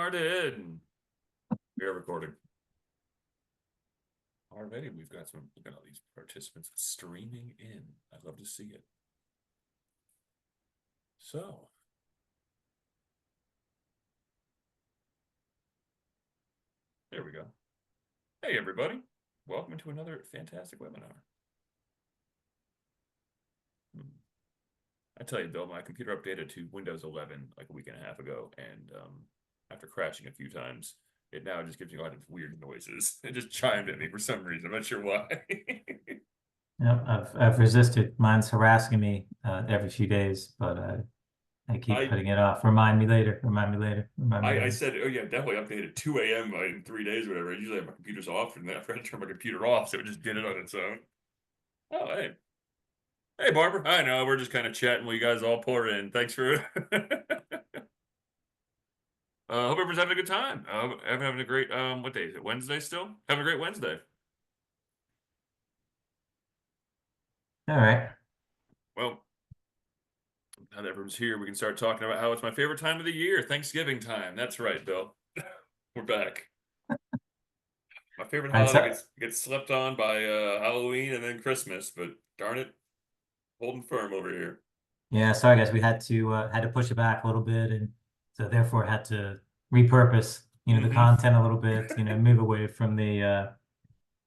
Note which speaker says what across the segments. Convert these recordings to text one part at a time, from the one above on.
Speaker 1: started. We are recording. Already, we've got look at all these participants streaming in. I'd love to see it. So, there we go. Hey, everybody. Welcome to another fantastic webinar. I tell you, Bill, my computer updated to Windows 11 like a week and a half ago, and after crashing a few times, it now just gives me a lot of weird noises. It just chimed at me for some reason. I'm not sure why.
Speaker 2: Yep, I've resisted. Mine's harassing me every few days, but I keep putting it off. Remind me later. Remind me later. Remind me later.
Speaker 1: I said, oh yeah, definitely updated at 2 a.m. in 3 days, or whatever. I usually have my computers off, and then I forgot to turn my computer off, so it just did it on its own. Oh, hey. Hey, Barbara. I know, we're just kind of chatting while you guys all pour in. Thanks for... hope everyone's having a good time. Having a great, what day is it? Wednesday still? Having a great Wednesday.
Speaker 2: All right.
Speaker 1: Well, now that everyone's here, we can start talking about how it's my favorite time of the year, Thanksgiving time. That's right, Bill. We're back. My favorite holiday gets slept on by Halloween and then Christmas, but darn it, holding firm over here.
Speaker 2: Yeah, sorry guys, we had to push it back a little bit, and so therefore had to repurpose, the content a little bit, move away from the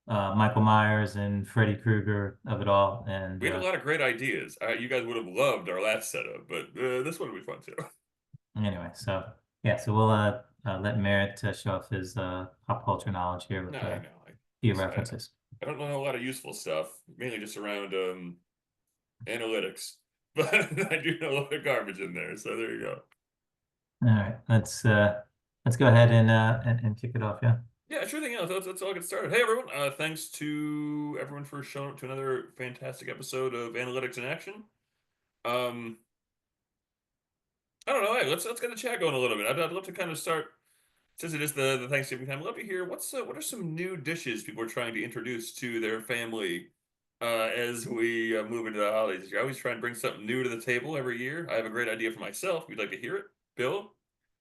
Speaker 2: Michael Myers and Freddy Krueger of it all. And
Speaker 1: we had a lot of great ideas. You guys would have loved our last setup, but this one will be fun too.
Speaker 2: Anyway, so yeah, so we'll let Merritt show off his pop culture knowledge here with a few references.
Speaker 1: I don't know a lot of useful stuff, mainly just around analytics, but I do know a lot of garbage in there. So there you go.
Speaker 2: All right, let's go ahead and kick it off. Yeah.
Speaker 1: Yeah, sure thing. Let's all get started. Hey, everyone. Thanks to everyone for showing up to another fantastic episode of Analytics in Action. I don't know. Hey, let's get the chat going a little bit. I'd love to kind of start, since it is the Thanksgiving time. I'd love to hear what are some new dishes people are trying to introduce to their family as we move into the holidays. I always try and bring something new to the table every year. I have a great idea for myself. We'd like to hear it, Bill.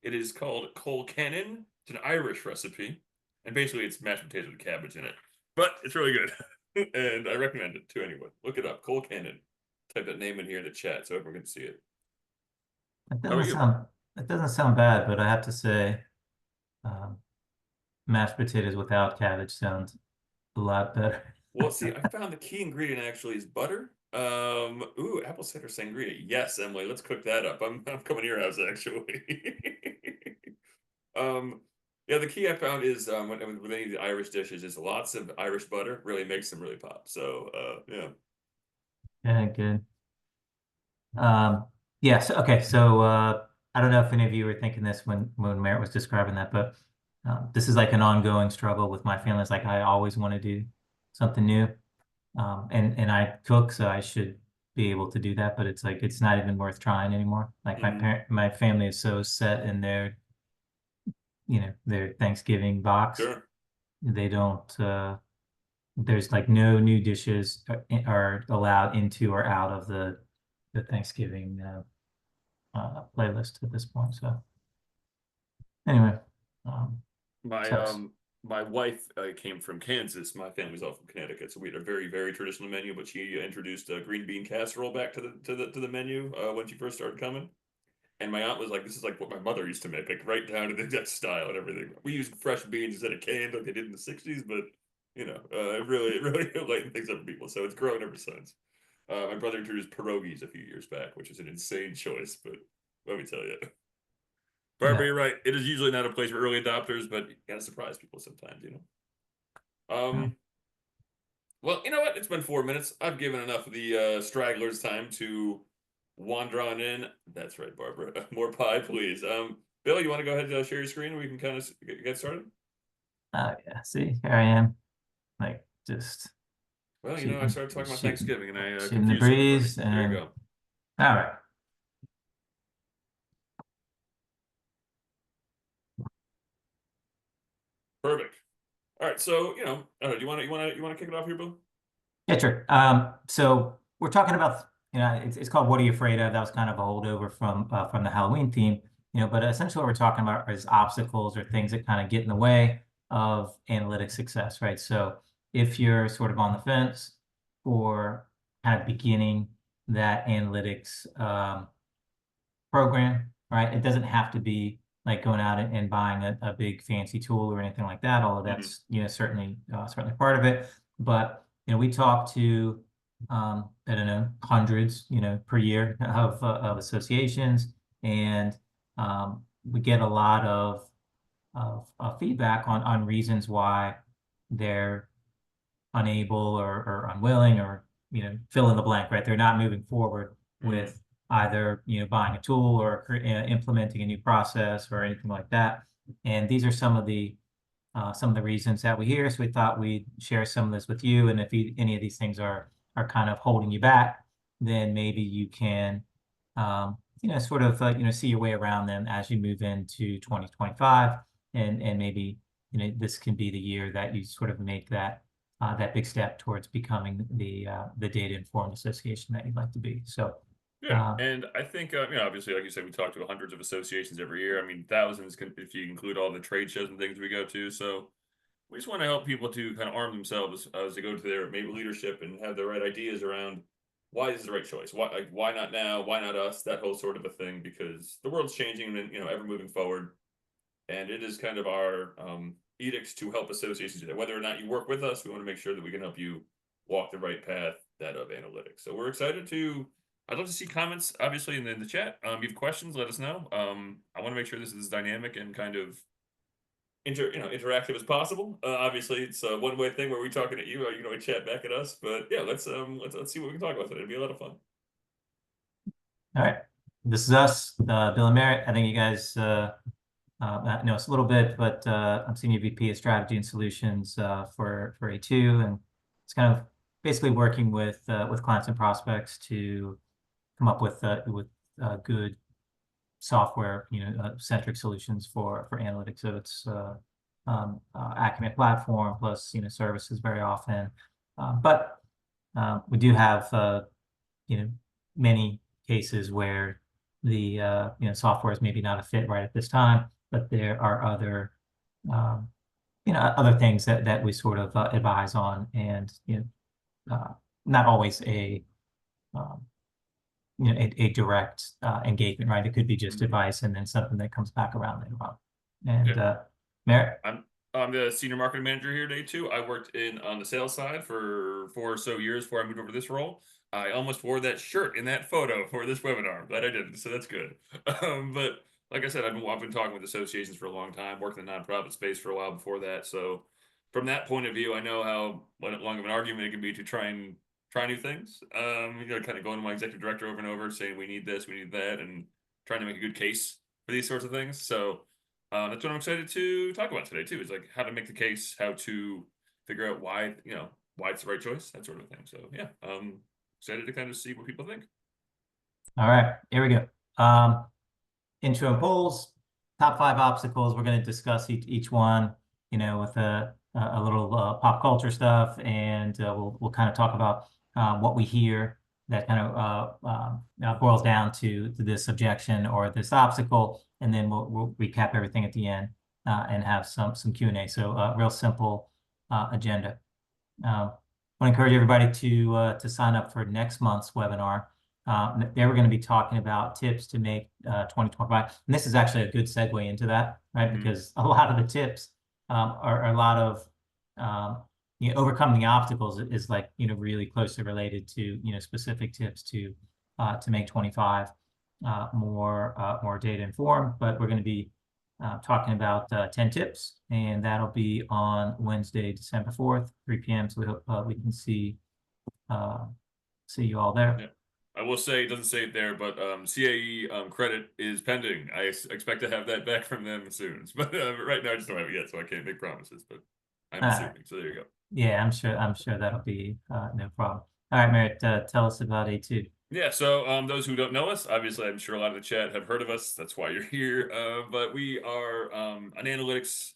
Speaker 1: It is called Colcannon. It's an Irish recipe. And basically, it's mashed potatoes with cabbage in it. But it's really good. And I recommend it to anyone. Look it up. Colcannon. Type that name in here in the chat so everyone can see it.
Speaker 2: It doesn't sound bad, but I have to say, mashed potatoes without cabbage sounds a lot better.
Speaker 1: Well, see, I found the key ingredient actually is butter. Ooh, apple cider sangria. Yes, Emily, let's cook that up. I'm coming to your house actually. Yeah, the key I found is with any of the Irish dishes is lots of Irish butter really makes them really pop. So yeah.
Speaker 2: Yeah, good. Yeah, so okay, so I don't know if any of you were thinking this when Merritt was describing that, but this is like an ongoing struggle with my family. It's like I always want to do something new. And I cook, so I should be able to do that, but it's like it's not even worth trying anymore. Like my family is so set in their their Thanksgiving box.
Speaker 1: Sure.
Speaker 2: They don't there's like no new dishes are allowed into or out of the Thanksgiving playlist at this point. So anyway,
Speaker 1: my wife came from Kansas. My family's all from Connecticut, so we had a very, very traditional menu. But she introduced a green bean casserole back to the menu when she first started coming. And my aunt was like, "This is like what my mother used to make, like right down to the exact style and everything." We used fresh beans instead of canned, like they did in the '60s, but it really lightened things up for people. So it's grown ever since. My brother introduced pierogies a few years back, which is an insane choice, but let me tell you. Barbara, yeah. You're right. It is usually not a place for early adopters, but you gotta surprise people sometimes, Well, you know what? It's been 4 minutes. I've given enough of the stragglers time to wander on in. That's right, Barbara. More pie, please. Bill, you want to go ahead and share your screen and we can kind of get started?
Speaker 2: Oh, yeah. See, here I am. Like, just...
Speaker 1: Well, I started talking about Thanksgiving and I
Speaker 2: shooting the breeze. And...
Speaker 1: there you go.
Speaker 2: All right.
Speaker 1: Perfect. All right, so do you want to kick it off here, Bill?
Speaker 2: Yeah, sure. So we're talking about it's called "What Are You Afraid Of?" That was kind of a holdover from the Halloween theme. but essentially what we're talking about is obstacles or things that kind of get in the way of analytic success, right? So if you're sort of on the fence or kind of beginning that analytics program, right? It doesn't have to be like going out and buying a big fancy tool or anything like that, although
Speaker 1: Hmm.
Speaker 2: that's, certainly part of it. But, we talk to, I don't know, hundreds, per year of associations, and we get a lot of feedback on reasons why they're unable or unwilling or fill in the blank, right? They're not moving forward
Speaker 1: Hmm.
Speaker 2: with either buying a tool or implementing a new process or anything like that. And these are some of the reasons that we hear. So we thought we'd share some of this with you. And if any of these things are kind of holding you back, then maybe you can sort of see your way around them as you move into 2025, and maybe this can be the year that you sort of make that big step towards becoming the data informed association that you'd like to be. So
Speaker 1: Yeah,
Speaker 2: uh,
Speaker 1: and I think obviously, like you said, we talk to hundreds of associations every year. I mean, thousands if you include all the trade shows and things we go to. So we just want to help people to kind of arm themselves as they go to their maybe leadership and have the right ideas around why this is the right choice. Why not now? Why not us? That whole sort of a thing, because the world's changing and ever moving forward, and it is kind of our edicts to help associations do that. Whether or not you work with us, we want to make sure that we can help you walk the right path, that of analytics. So we're excited to. I'd love to see comments, obviously, in the chat. You have questions, let us know. I want to make sure this is dynamic and kind of interactive as possible. Obviously, it's a one way thing where we talking at you, we chat back at us. But yeah, let's see what we can talk about today. It'll be a lot of fun.
Speaker 2: all right, this is us, Bill and Merritt. I think you guys know us a little bit, but I'm Senior VP of Strategy and Solutions for A2, and it's kind of basically working with clients and prospects to come up with good software, centric solutions for analytics. So it's Acumen platform plus services very often, but we do have you know many cases where the software is maybe not a fit right at this time, but there are um, other things that we sort of advise on, and not always um, a direct engagement, right? It could be just
Speaker 1: Hmm.
Speaker 2: advice and then something that comes back around later on.
Speaker 1: Yeah.
Speaker 2: And Merritt,
Speaker 1: I'm I'm the senior marketing manager here at A2. I worked in on the sales side for 4 or so years before I moved over to this role. I almost wore that shirt in that photo for this webinar. I'm glad I didn't, so that's good. But like I said, I've been talking with associations for a long time, worked in the nonprofit space for a while before that. So from that point of view, I know how long of an argument it can be to try and try new things. Kind of going to my executive director over and over, saying we need this, we need that, and trying to make a good case for these sorts of things. So that's what I'm excited to talk about today too. Is like how to make the case, how to figure out why it's the right choice, that sort of thing. So yeah, excited to kind of see what people think.
Speaker 2: all right, here we go. Intro and polls, top five obstacles. We're going to discuss each one, with a little pop culture stuff, and we'll kind of talk about what we hear that kind of boils down to this objection or this obstacle, and then we'll recap everything at the end and have some Q&A. So real simple agenda. I want to encourage everybody to sign up for next month's webinar. They were going to be talking about tips to make 2025. And this is actually a good segue into that, right?
Speaker 1: Hmm.
Speaker 2: Because a lot of the tips are a lot of overcoming the obstacles is like really closely related to specific tips to make 25 more data informed. But we're going to be talking about 10 tips, and that'll be on Wednesday, December 4th, 3 p.m. So we hope we can uh, see you all there.
Speaker 1: Yeah. I will say it doesn't say it there, but CAE credit is pending. I expect to have that back from them soon. But right now I just don't have it yet, so I can't make promises. But I'm
Speaker 2: Uh,
Speaker 1: assuming. So there you go.
Speaker 2: yeah, I'm sure that'll be no problem. All right, Merritt, tell us about A2.
Speaker 1: Yeah, so those who don't know us, obviously, I'm sure a lot of the chat have heard of us. That's why you're here. But we are an analytics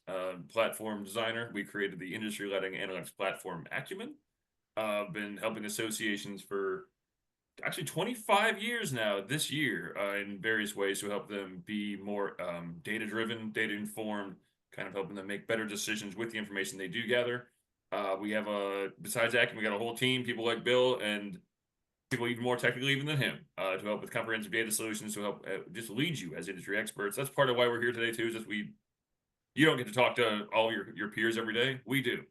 Speaker 1: platform designer. We created the industry-leading analytics platform Acumen. Been helping associations for actually 25 years now this year in various ways to help them be more data driven, data informed, kind of helping them make better decisions with the information they do gather. We have besides acting, we got a whole team, people like Bill and people even more technically even than him, to help with comprehensive data solutions to help just lead you as industry experts. That's part of why we're here today too, is that you don't get to talk to all your peers every day. We do.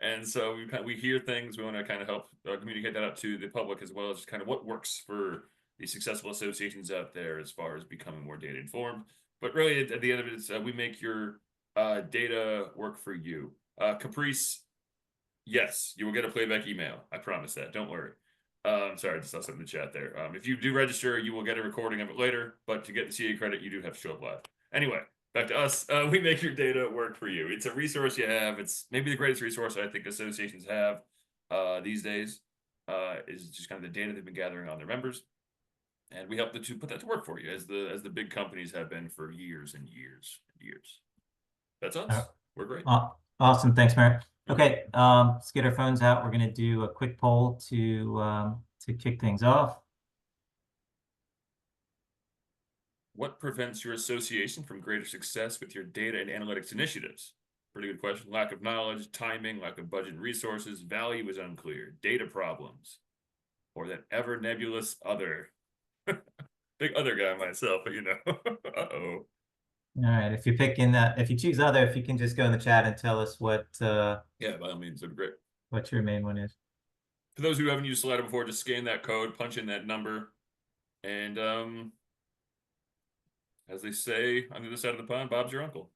Speaker 1: And so we hear things. We want to kind of help communicate that out to the public as well as just kind of what works for the successful associations out there as far as becoming more data informed. But really, at the end of it, it's we make your data work for you. Caprice, yes, you will get a playback email. I promise that. Don't worry. Sorry, I just saw something in the chat there. If you do register, you will get a recording of it later. But to get the CA credit, you do have to show up live. Anyway, back to us. We make your data work for you. It's a resource you have. It's maybe the greatest resource I think associations have these days. Is just kind of the data they've been gathering on their members, and we help them to put that to work for you, as the big companies have been for years and years and years. That's us. We're great.
Speaker 2: Awesome. Thanks, Merritt. Okay, let's get our phones out. We're going to do a quick poll to kick things off.
Speaker 1: What prevents your association from greater success with your data and analytics initiatives? Pretty good question. Lack of knowledge, timing, lack of budget and resources, value is unclear, data problems, or that ever nebulous other. Big other guy myself, but you know. Uh-oh.
Speaker 2: All right, if you're picking that, if you choose other, if you can just go in the chat and tell us what
Speaker 1: Yeah, by all means, it'd be great.
Speaker 2: What your main one is.
Speaker 1: For those who haven't used Slido before, just scan that code, punch in that number, and as they say on the other side of the pond, Bob's your uncle.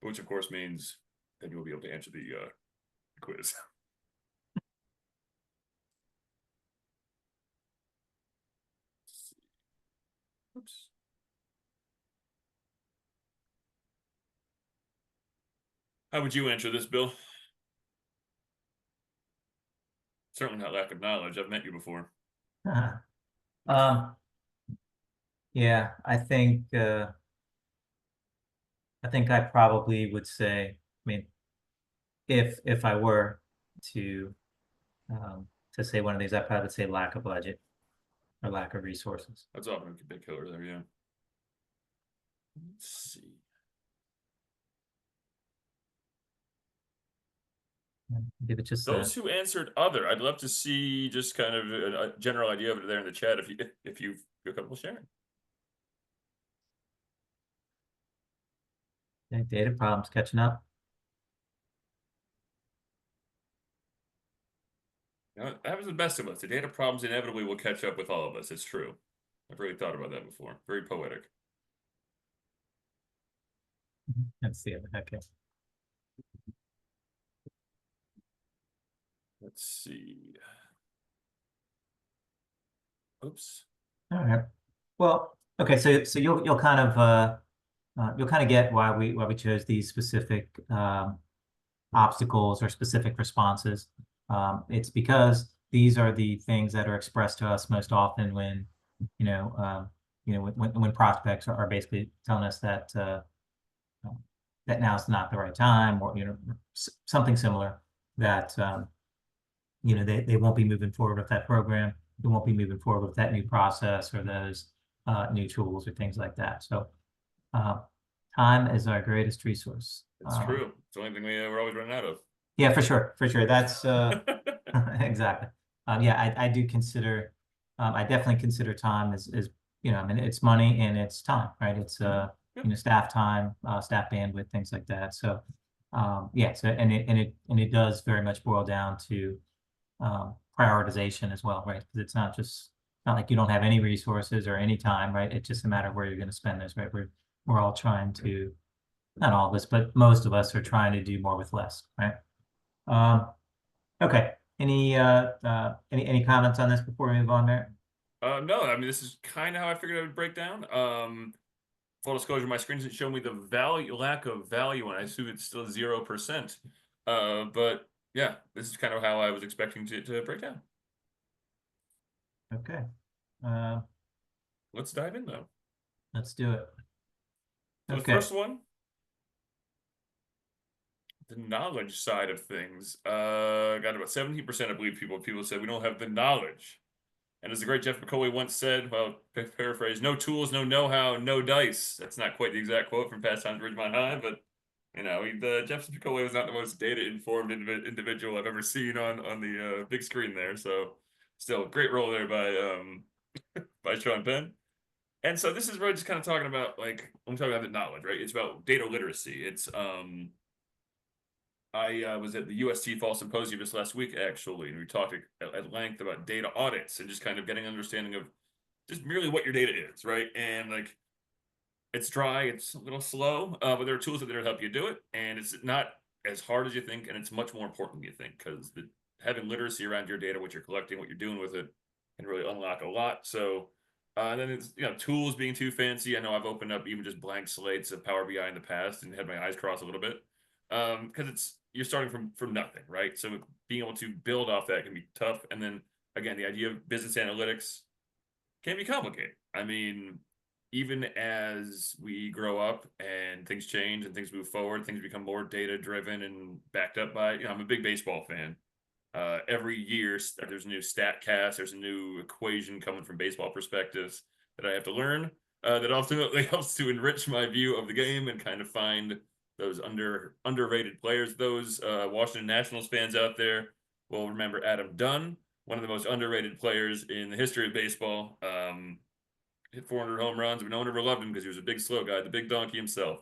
Speaker 1: Which of course means then you will be able to answer the quiz. Oops. How would you answer this, Bill? Certainly not lack of knowledge. I've met you before.
Speaker 2: Yeah, I think I probably would say, I mean, if I were to say one of these, I probably would say lack of budget or lack of resources.
Speaker 1: That's often a big killer there, yeah. Let's see.
Speaker 2: Give it just
Speaker 1: those who answered other. I'd love to see just kind of a general idea of it there in the chat if you feel comfortable sharing.
Speaker 2: Data problems catching up.
Speaker 1: You know, that was the best of us. The data problems inevitably will catch up with all of us. It's true. I've really thought about that before. Very poetic.
Speaker 2: Let's see it. Okay.
Speaker 1: Let's see. Oops.
Speaker 2: All right. Well, okay. So you'll kind of get why we chose these specific obstacles or specific responses. It's because these are the things that are expressed to us most often when when prospects are basically telling us that that now is not the right time, or something similar, that they won't be moving forward with that program. They won't be moving forward with that new process or those new tools or things like that. So time is our greatest resource.
Speaker 1: It's true. It's the only thing we're always running out of.
Speaker 2: Yeah, for sure. That's exactly. Yeah, I do consider, I definitely consider time as I mean, it's money and it's time, right? It's staff time, staff bandwidth, things like that. So yeah, so and it does very much boil down to prioritization as well, right? Because it's not like you don't have any resources or any time, right? It's just a matter of where you're going to spend those, right? We're all trying to, not all of us, but most of us are trying to do more with less, right? Okay. Any comments on this before we move on, Merritt?
Speaker 1: No, I mean, this is kind of how I figured it would break down. Full disclosure, my screen doesn't show me the lack of value, and I assume it's still 0%. But yeah, this is kind of how I was expecting to break down.
Speaker 2: Okay.
Speaker 1: Let's dive in though.
Speaker 2: Let's do it.
Speaker 1: So the first one, the knowledge side of things, got about 17%, I believe, people said we don't have the knowledge And as the great Jeff McCauley once said, well, paraphrase, no tools, no know-how, no dice. That's not quite the exact quote from Fast Times at Ridgemont High, but Jeff McCauley was not the most data-informed individual I've ever seen on the big screen there. So, still, great role there by Sean Penn. And so this is really just kind of talking about like I'm talking about the knowledge, right? It's about data literacy. It's I was at the UST Fall Symposium this last week actually, and we talked at length about data audits and just kind of getting an understanding of just merely what your data is, right? And like it's dry, it's a little slow, but there are tools that are there to help you do it, and it's not as hard as you think, and it's much more important than you think because having literacy around your data, what you're collecting, what you're doing with it, can really unlock a lot. So, and then it's tools being too fancy. I know I've opened up even just blank slates of Power BI in the past and had my eyes cross a little bit because it's you're starting from nothing, right? So being able to build off that can be tough, and then again, the idea of business analytics can be complicated. I mean, even as we grow up and things change and things move forward, things become more data driven and backed up by, I'm a big baseball fan. Every year there's a new stat cast, there's a new equation coming from baseball perspectives that I have to learn. That ultimately helps to enrich my view of the game and kind of find those underrated players. Those Washington Nationals fans out there will remember Adam Dunn, one of the most underrated players in the history of baseball. Hit 400 home runs, but no one ever loved him because he was a big slow guy, the big donkey himself.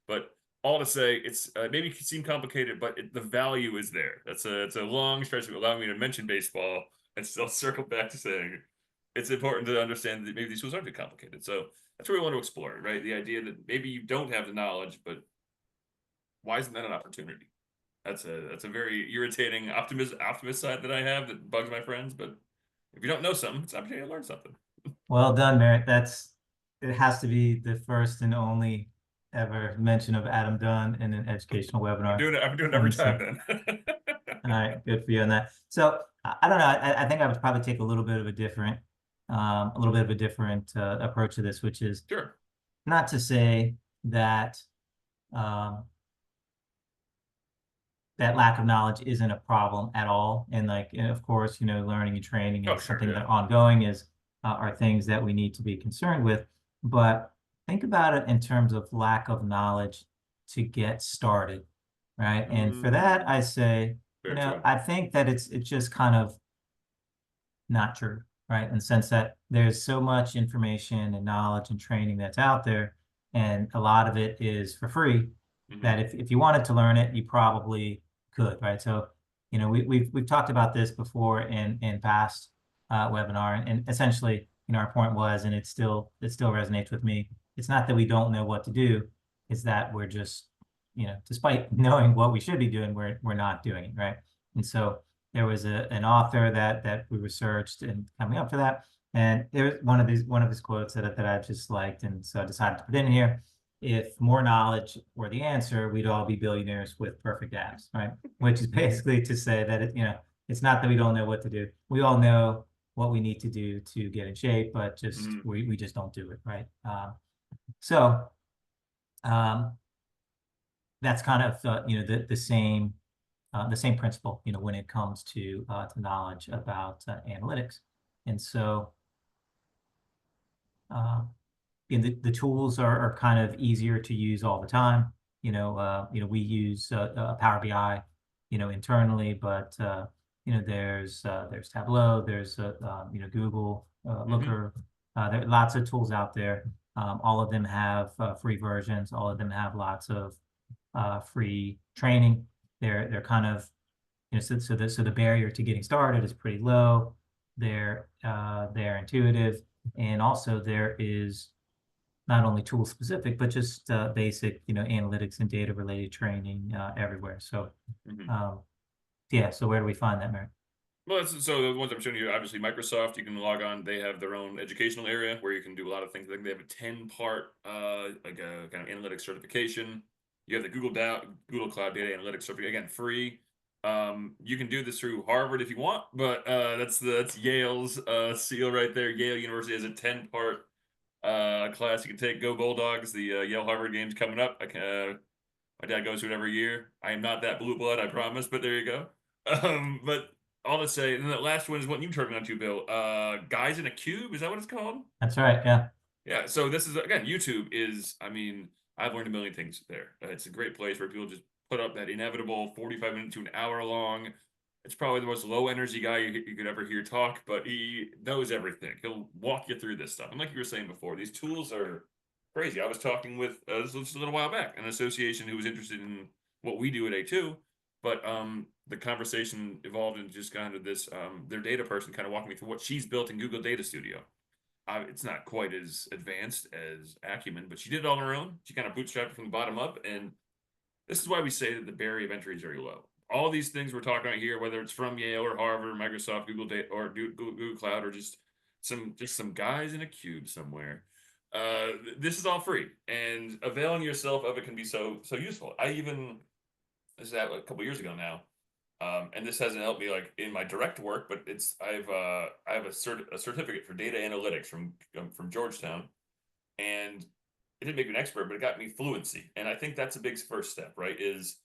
Speaker 1: But all to say, it's maybe it can seem complicated, but the value is there. It's a long stretch of allowing me to mention baseball and still circle back to saying it's important to understand that maybe these tools aren't too complicated. So that's what we want to explore, right? The idea that maybe you don't have the knowledge, but why isn't that an opportunity? That's a very irritating optimist side that I have that bugs my friends. But if you don't know something, it's an opportunity to learn something.
Speaker 2: Well done, Merritt. It has to be the first and only ever mention of Adam Dunn in an educational webinar.
Speaker 1: I'm doing it every
Speaker 2: And so,
Speaker 1: time then.
Speaker 2: all right, good for you on that. So I don't know. I think I would probably take a little bit of a different approach to this, which is
Speaker 1: Sure.
Speaker 2: not to say that um, that lack of knowledge isn't a problem at all. And like, and of course, learning and training
Speaker 1: Oh,
Speaker 2: is
Speaker 1: sure,
Speaker 2: something
Speaker 1: yeah.
Speaker 2: that ongoing is are things that we need to be concerned with. But think about it in terms of lack of knowledge to get started, right? And for that, I say,
Speaker 1: Very true.
Speaker 2: I think that it's just kind of not true, right? In the sense that there's so much information and knowledge and training that's out there, and a lot of it is for free,
Speaker 1: Hmm.
Speaker 2: that if you wanted to learn it, you probably could, right? So, we've talked about this before in past webinar, and essentially, our point was, and it still resonates with me. It's not that we don't know what to do, it's that we're just, despite knowing what we should be doing, we're not doing it, right? And so there was an author that we researched and coming up to that, and there's one of his quotes that I just liked, and so I decided to put in here. If more knowledge were the answer, we'd all be billionaires with perfect apps, right? Which is basically to say that it's not that we don't know what to do. We all know what we need to do to get in shape, but just
Speaker 1: Hmm.
Speaker 2: we just don't do it, right? So um, that's kind of the same principle, when it comes to knowledge about analytics. And so, uh, the tools are kind of easier to use all the time. We use Power BI, internally, but there's Tableau, there's Google
Speaker 1: Hmm.
Speaker 2: Looker. There are lots of tools out there. All of them have free versions. All of them have lots of free training. They're kind of so the barrier to getting started is pretty low. They're intuitive, and also there is not only tool specific, but just basic, analytics and data related training everywhere. So,
Speaker 1: Hmm.
Speaker 2: um, yeah. So where do we find that, Mary?
Speaker 1: Well, so the ones I'm showing you, obviously Microsoft, you can log on. They have their own educational area where you can do a lot of things. I think they have a 10-part like a kind of analytics certification. You have the Google Cloud Data Analytics certificate, again, free. You can do this through Harvard if you want, but that's Yale's seal right there. Yale University has a 10-part class you can take. Go Bulldogs! The Yale Harvard game's coming up. My dad goes to it every year. I am not that blue blood, I promise, but there you go. But all to say, and the last one is what you turned me on to, Bill. Guys in a Cube, is that what it's called?
Speaker 2: That's right. Yeah.
Speaker 1: Yeah, so this is again, YouTube is, I mean, I've learned a million things there. It's a great place where people just put up that inevitable 45 minute to an hour long. It's probably the most low energy guy you could ever hear talk, but he knows everything. He'll walk you through this stuff. And like you were saying before, these tools are crazy. I was talking with this was just a little while back, an association who was interested in what we do at A2, but the conversation evolved into just kind of this their data person kind of walking me through what she's built in Google Data Studio. It's not quite as advanced as Acumen, but she did it on her own. She kind of bootstrapped it from the bottom up, and this is why we say that the barrier of entry is very low. All these things we're talking about here, whether it's from Yale or Harvard, Microsoft, Google Data, or Google Cloud, or just some guys in a cube somewhere. This is all free, and availing yourself of it can be so useful. I even this is a couple years ago now. And this hasn't helped me like in my direct work, but I have a certificate for data analytics from Georgetown, and it didn't make me an expert, but it got me fluency. And I think that's a big first step, right? Is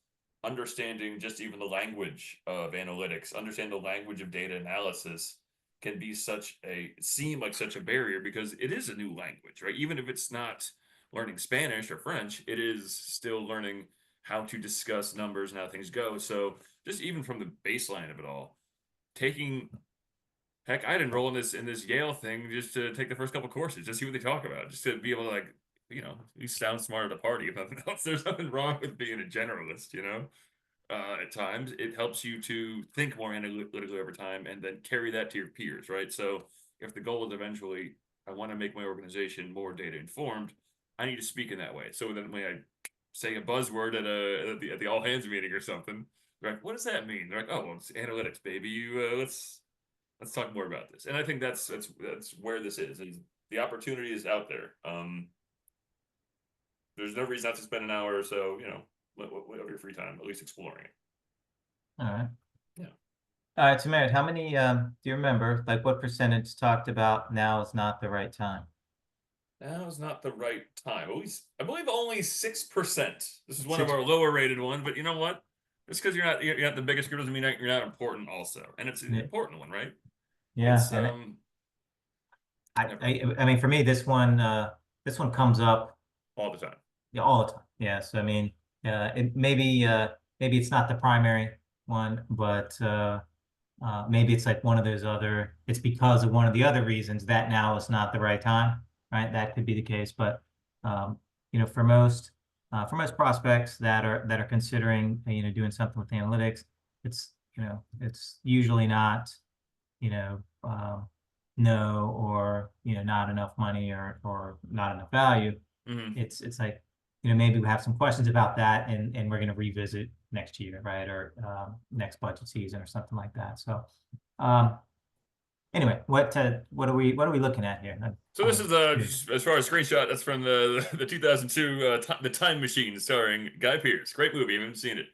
Speaker 1: understanding just even the language of analytics, understand the language of data analysis can be seem like such a barrier because it is a new language, right? Even if it's not learning Spanish or French, it is still learning how to discuss numbers and how things go. So just even from the baseline of it all, taking heck, I'd enroll in this Yale thing just to take the first couple courses, just see what they talk about, just to be able to like, you sound smart at a party. If nothing else, there's nothing wrong with being a generalist, at times it helps you to think more analytically over time and then carry that to your peers, right? So if the goal is eventually, I want to make my organization more data informed, I need to speak in that way. So then when I say a buzzword at the all hands meeting or something, they're like, what does that mean? They're like, oh, well, it's analytics, baby. Let's talk more about this. And I think that's where this is. The opportunity is out there. There's no reason not to spend an hour or so, of your free time, at least exploring it.
Speaker 2: All right.
Speaker 1: Yeah.
Speaker 2: All right. So, Meredith, how many do you remember? Like, what percentage talked about now is not the right time?
Speaker 1: Now is not the right time. At least I believe only 6%. This is one of
Speaker 2: Six.
Speaker 1: our lower rated ones, but you know what? Just because you're not the biggest group doesn't mean you're not important also. And it's an
Speaker 2: Yeah.
Speaker 1: important one, right?
Speaker 2: Yeah.
Speaker 1: It's
Speaker 2: And
Speaker 1: never
Speaker 2: I mean, for me, this one comes up,
Speaker 1: all the time.
Speaker 2: yeah, all the time. Yeah. So, I mean, maybe it's not the primary one, but maybe it's like one of those other, it's because of one of the other reasons that now is not the right time, right? That could be the case. But um, for most prospects that are considering, doing something with analytics, it's usually not, you know, no, or, not enough money or not enough value.
Speaker 1: Hmm.
Speaker 2: It's like, maybe we have some questions about that and we're going to revisit next year, right? Or next budget season or something like that. So um, anyway, what are we looking at here?
Speaker 1: So this is
Speaker 2: Curious.
Speaker 1: as far as screenshot, that's from the 2002 The Time Machine starring Guy Pearce. Great movie. I haven't seen it.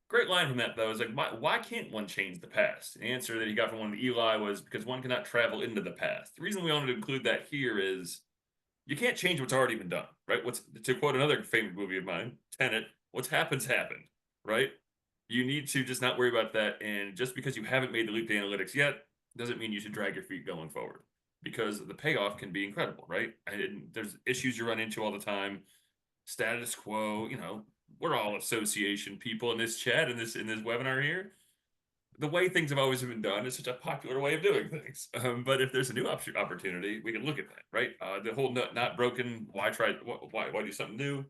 Speaker 1: Great line from that though is like, why can't one change the past? The answer that he got from one of the Eli was because one cannot travel into the past. The reason we wanted to include that here is you can't change what's already been done, right? What's to quote another famous movie of mine, Tenet, what's happened, right? You need to just not worry about that. And just because you haven't made the leap to analytics yet, doesn't mean you should drag your feet going forward because the payoff can be incredible, right? And there's issues you run into all the time. Status quo, we're all association people in this chat, in this webinar here. The way things have always been done is such a popular way of doing things. But if there's a new opportunity, we can look at that, right? The whole not broken. Why try? Why do something new?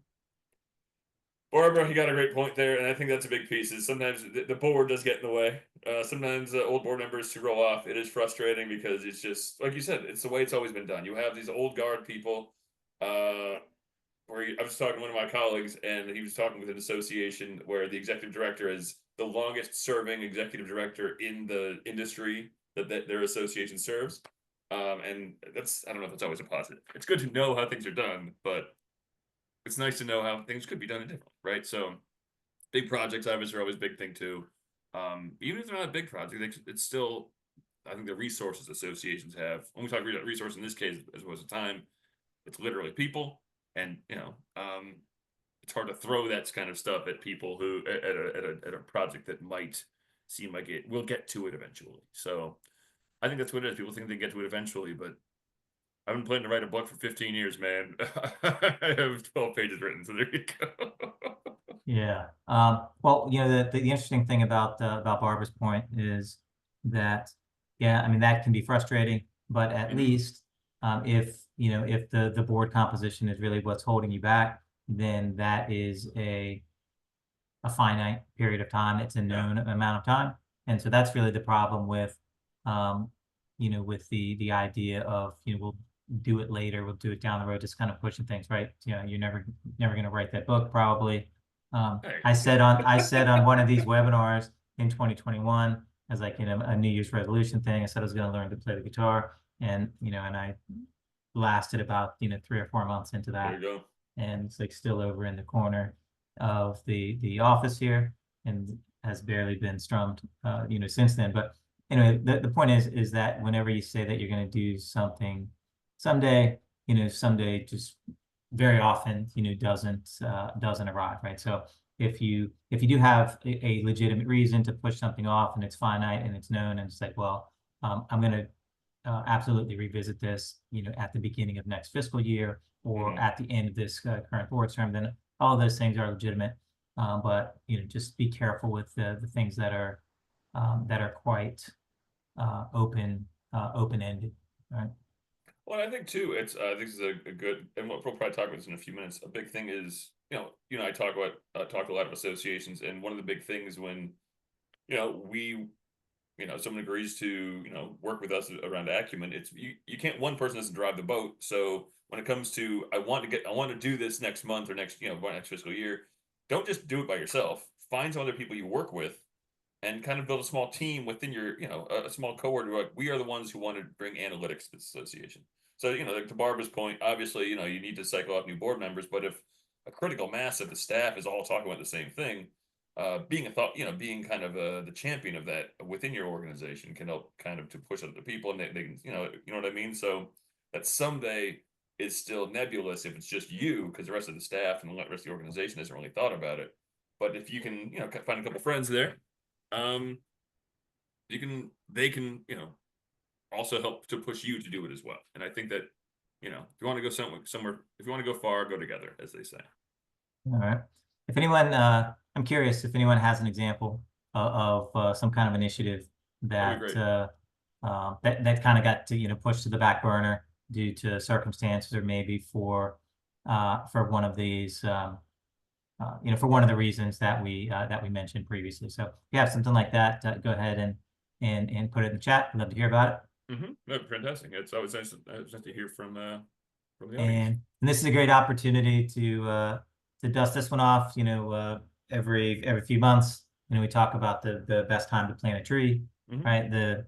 Speaker 1: Barbara, you got a great point there, and I think that's a big piece. Is sometimes the board does get in the way. Sometimes old board members to roll off. It is frustrating because it's just like you said. It's the way it's always been done. You have these old guard people. I was talking to one of my colleagues, and he was talking with an association where the executive director is the longest serving executive director in the industry that their association serves. And I don't know if that's always a positive. It's good to know how things are done, but it's nice to know how things could be done differently, right? So big projects obviously are always a big thing too. Even if they're not a big project, it's still, I think the resources associations have, when we talk about resource in this case, as well as the time, it's literally people. And, it's hard to throw that kind of stuff at people who, at a project that might seem like it will get to it eventually. So I think that's what it is. People think they get to it eventually, but I've been planning to write a book for 15 years, man. I have 12 pages written, so there you go.
Speaker 2: Yeah. Well, the interesting thing about Barbara's point is that, yeah, I mean, that can be frustrating, but at
Speaker 1: Mhm.
Speaker 2: least if, if the board composition is really what's holding you back, then that is a finite period of time. It's a
Speaker 1: Yeah.
Speaker 2: known amount of time. And so that's really the problem with, um, with the idea of, we'll do it later, we'll do it down the road, just kind of pushing things, right? You're never going to write that book probably.
Speaker 1: Hey.
Speaker 2: I said on one of these webinars in 2021 as like, a New Year's resolution thing, I said I was going to learn to play the guitar, and, and I lasted about, 3 or 4 months into
Speaker 1: There
Speaker 2: that,
Speaker 1: you go.
Speaker 2: and it's like still over in the corner of the office here, and has barely been strummed, since then. But anyway, the point is that whenever you say that you're going to do something someday, someday just very often, doesn't arrive, right? So if you do have a legitimate reason to push something off and it's finite and it's known, and it's like, well, I'm going to absolutely revisit this, at the beginning of next fiscal year or
Speaker 1: Mhm.
Speaker 2: at the end of this current board term, then all of those things are legitimate. But just be careful with the things that are quite open-ended, right?
Speaker 1: Well, I think too, it's this is a good, and we'll probably talk about this in a few minutes. A big thing is, I talk a lot of associations, and one of the big things when we someone agrees to work with us around acumen, it's you can't, one person doesn't drive the boat. So when it comes to I want to do this next month or next by next fiscal year, don't just do it by yourself. Find some other people you work with and kind of build a small team within your, a small cohort who are like, we are the ones who want to bring analytics to this association. So, like to Barbara's point, obviously, you need to cycle out new board members, but if a critical mass of the staff is all talking about the same thing, being a thought, being kind of the champion of that within your organization can help kind of to push other people, and they can, you know what I mean? So that someday is still nebulous if it's just you, because the rest of the staff and the rest of the organization hasn't really thought about it. But if you can, find a couple friends there, um, they can, also help to push you to do it as well. And I think that, if you want to go somewhere, if you want to go far, go together, as they say.
Speaker 2: All right. If anyone, I'm curious if anyone has an example of some kind of initiative
Speaker 1: That'd be
Speaker 2: that
Speaker 1: great.
Speaker 2: that kind of got to pushed to the back burner due to circumstances, or maybe for one of these for one of the reasons that we mentioned previously. So if you have something like that, go ahead and put it in the chat. I'd love to hear about it.
Speaker 1: No, fantastic. It's always nice to hear from the audience.
Speaker 2: And this is a great opportunity to dust this one off. Every few months, we talk about the best time to plant a tree,
Speaker 1: Hmm.
Speaker 2: right? The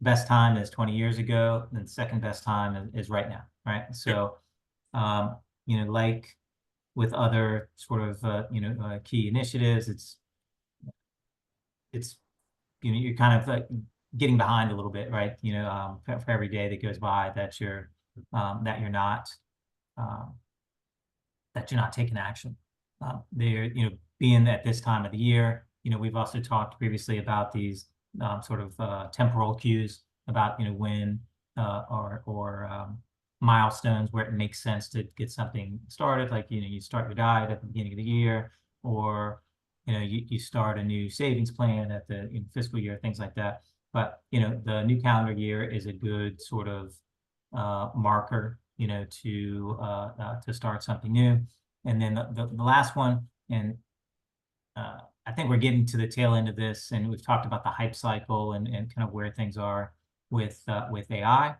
Speaker 2: best time is 20 years ago, and the second best time is right now, right?
Speaker 1: Yep.
Speaker 2: So, like with other sort of key initiatives, it's you're kind of like getting behind a little bit, right? For every day that goes by that you're not um, taking action. They're, being at this time of the year, we've also talked previously about these sort of temporal cues about, when or milestones where it makes sense to get something started. Like, you start your diet at the beginning of the year, or, you start a new savings plan at the fiscal year, things like that. But, the new calendar year is a good sort of marker, to start something new. And then the last one, and I think we're getting to the tail end of this, and we've talked about the hype cycle and kind of where things are with AI,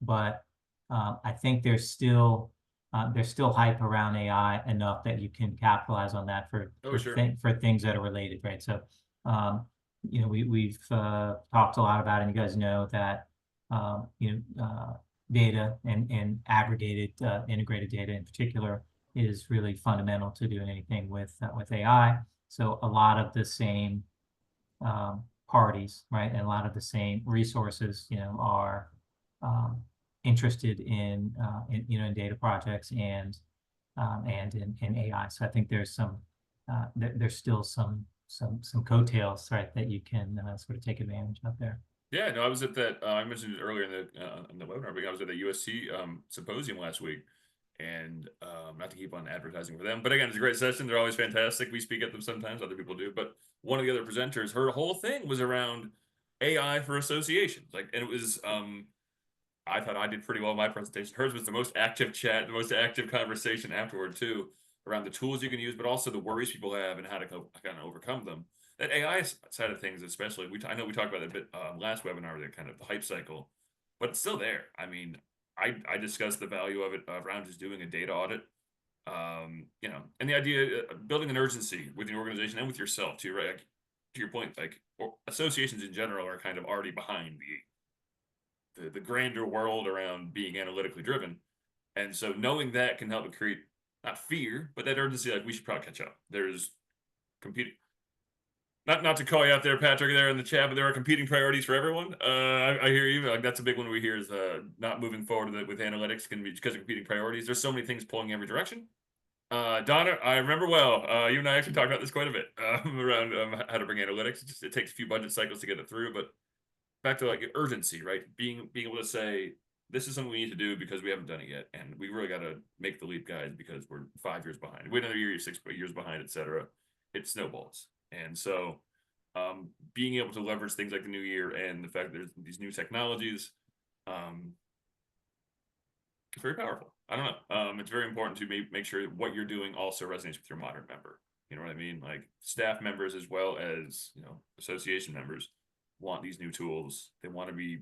Speaker 2: but I think there's still hype around AI enough that you can capitalize on that
Speaker 1: Oh, sure.
Speaker 2: for things that are related, right? So, we've talked a lot about it, and you guys know that data and aggregated integrated data in particular is really fundamental to doing anything with AI. So a lot of the same parties, right, and a lot of the same resources, are um, interested in data projects and in AI. So I think there's still some some coattails, right, that you can sort of take advantage of there.
Speaker 1: Yeah, no, I was at that. I mentioned it earlier in the webinar, but I was at the USC symposium last week, and not to keep on advertising for them, but again, it's a great session. They're always fantastic. We speak at them sometimes, other people do, but one of the other presenters, her whole thing was around AI for associations, like, and it was I thought I did pretty well in my presentation. Hers was the most active chat, the most active conversation afterward too, around the tools you can use, but also the worries people have and how to kind of overcome them. That AI side of things, especially, I know we talked about it a bit last webinar, that kind of the hype cycle, but it's still there. I mean, I discussed the value of it around just doing a data audit, and the idea building an urgency with the organization and with yourself too, right? Like, to your point, like associations in general are kind of already behind the grander world around being analytically driven. And so knowing that can help create not fear, but that urgency, like we should probably catch up. There's competing, not to call you out there, Patrick, there in the chat, but there are competing priorities for everyone. I hear you. Like that's a big one we hear is not moving forward with analytics can be because of competing priorities. There's so many things pulling every direction. Donna, I remember well. You and I actually talked about this quite a bit around how to bring analytics. It takes a few budget cycles to get it through, but back to like urgency, right? Being able to say this is something we need to do because we haven't done it yet, and we really got to make the leap, guys, because we're 5 years behind. Wait another year, 6 years behind, etc. It snowballs, and so being able to leverage things like the new year and the fact that there's these new technologies, it's very powerful. I don't know. It's very important to make sure that what you're doing also resonates with your modern member. You know what I mean? Like staff members as well as association members want these new tools. They want to be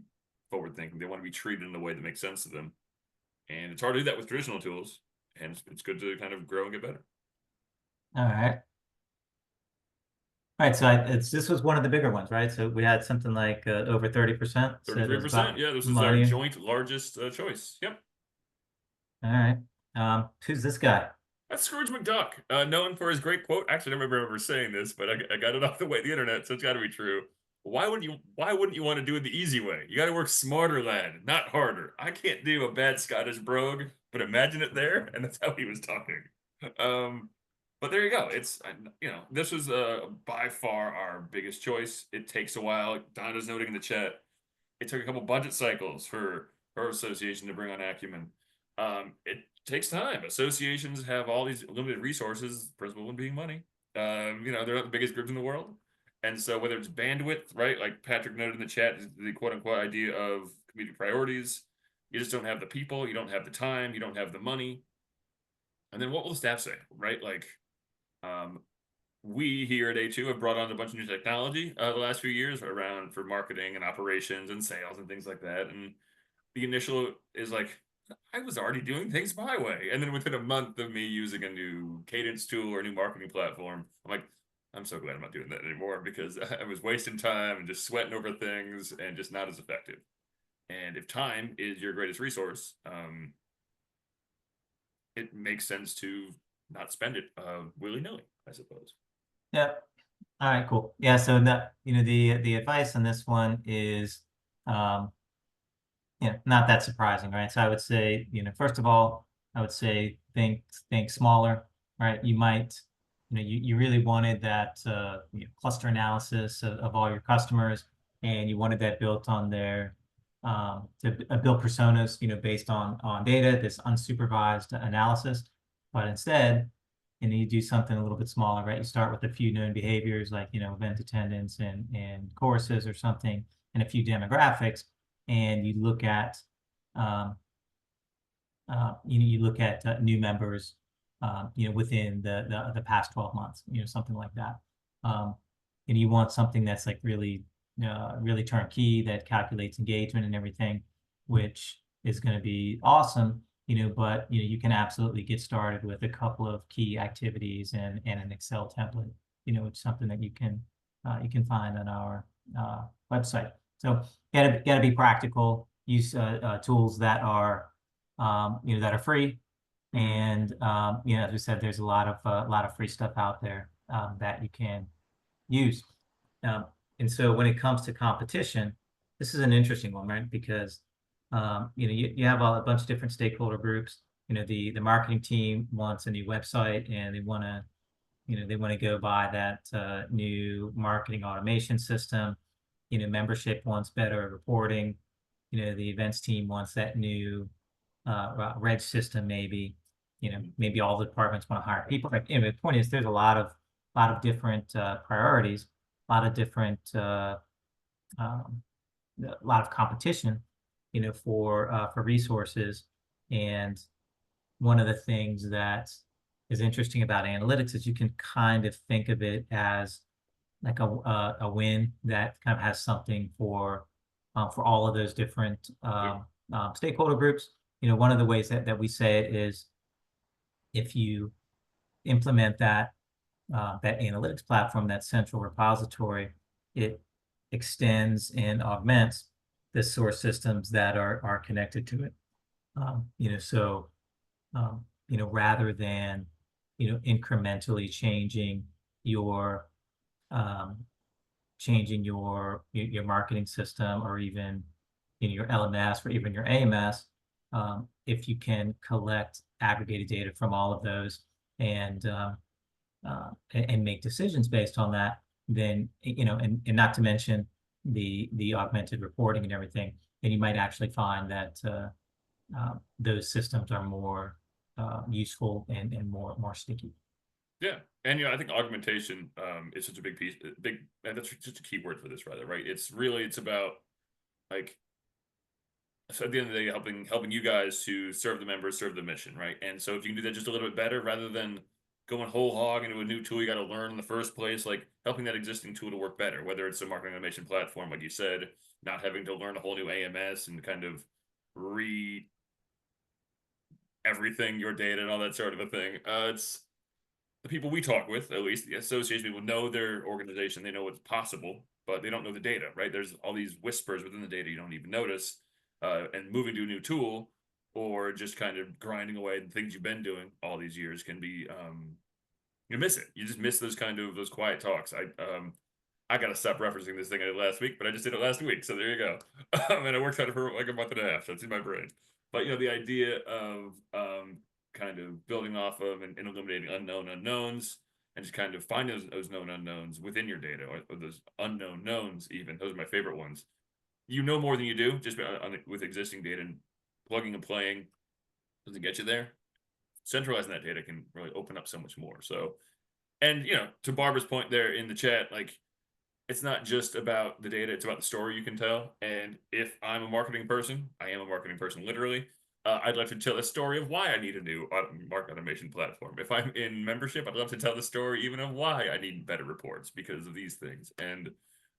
Speaker 1: forward thinking. They want to be treated in a way that makes sense to them. And it's hard to do that with traditional tools. And it's good to kind of grow and get better.
Speaker 2: All right. All right, so this was one of the bigger ones, right? So we had something like over 30%.
Speaker 1: 33%. Yeah, this is our joint largest choice. Yep.
Speaker 2: All right. Who's this guy?
Speaker 1: That's Scrooge McDuck, known for his great quote. Actually, I don't remember saying this, but I got it off the internet, so it's got to be true. Why wouldn't you want to do it the easy way? You got to work smarter, lad, not harder. I can't do a bad Scottish brogue, but imagine it there, and that's how he was talking. But there you go. It's this was by far our biggest choice. It takes a while. Donna's noting in the chat. It took a couple budget cycles for her association to bring on Acumen. It takes time. Associations have all these limited resources, principal one being money. They're not the biggest groups in the world. And so whether it's bandwidth, right, like Patrick noted in the chat, the quote unquote idea of community priorities, you just don't have the people, you don't have the time, you don't have the money. And then what will the staff say, right? Like, we here at A2 have brought on a bunch of new technology the last few years around for marketing and operations and sales and things like that. And the initial is like, I was already doing things my way. And then within a month of me using a new cadence tool or a new marketing platform, I'm like, I'm so glad I'm not doing that anymore because I was wasting time and just sweating over things and just not as effective. And if time is your greatest resource, it makes sense to not spend it willy-nilly, I suppose.
Speaker 2: Yeah. All right, cool. Yeah, so the advice on this one is not that surprising, right? So I would say, first of all, I would say think smaller, right? You might, you really wanted that cluster analysis of all your customers, and you wanted that built on their to build personas, based on data, this unsupervised analysis. But instead, you do something a little bit smaller, right? You start with a few known behaviors like, event attendance and courses or something, and a few demographics, and you look at you look at new members within the past 12 months, something like that. And you want something that's like really turnkey, that calculates engagement and everything, which is going to be awesome. But you can absolutely get started with a couple of key activities and an Excel template. It's something that you can find on our website. So gotta be practical. Use tools that are that are free, and as we said, there's a lot of free stuff out there that you can use. And so when it comes to competition, this is an interesting one, right? Because you have a bunch of different stakeholder groups. The marketing team wants a new website and they want to they want to go buy that new marketing automation system. Membership wants better reporting. The events team wants that new reg system, maybe. Maybe all the departments want to hire people. Like, the point is, there's a lot of different priorities, a lot of different um, a lot of competition, for resources. And one of the things that is interesting about analytics is you can kind of think of it as like a win that kind of has something for all of those different stakeholder groups. One of the ways that we say it is, if you implement that analytics platform, that central repository, it extends and augments the source systems that are connected to it. So rather than incrementally um, changing your marketing system, or even your LMS, or even your AMS, if you can collect aggregated data from all of those and make decisions based on that, then and not to mention the augmented reporting and everything, then you might actually find that those systems are more useful and more sticky.
Speaker 1: Yeah, and I think augmentation is such a big piece, and that's just a key word for this, rather, right? It's about, like, so at the end of the day, helping you guys to serve the members, serve the mission, right? And so if you can do that just a little bit better, rather than going whole hog into a new tool you got to learn in the first place, like helping that existing tool to work better, whether it's a marketing automation platform, like you said, not having to learn a whole new AMS and kind of re everything, your data and all that sort of a thing. It's the people we talk with, at least the association people, know their organization, they know what's possible, but they don't know the data, right? There's all these whispers within the data you don't even notice. And moving to a new tool, or just kind of grinding away at the things you've been doing all these years, can be you miss it. You just miss those quiet talks. I gotta stop referencing this thing I did last week, but I just did it last week, so there you go. And I worked on it for like a month and a half, so it's in my brain. But the idea of kind of building off of and eliminating unknown unknowns, and just kind of finding those known unknowns within your data, or those unknown knowns, even those are my favorite ones. You know more than you do just with existing data, and plugging and playing doesn't get you there. Centralizing that data can really open up so much more. So, and to Barbara's point there in the chat, like, it's not just about the data, it's about the story you can tell. And if I'm a marketing person, I am a marketing person, literally. I'd like to tell a story of why I need a new market automation platform. If I'm in membership, I'd love to tell the story even of why I need better reports because of these things. And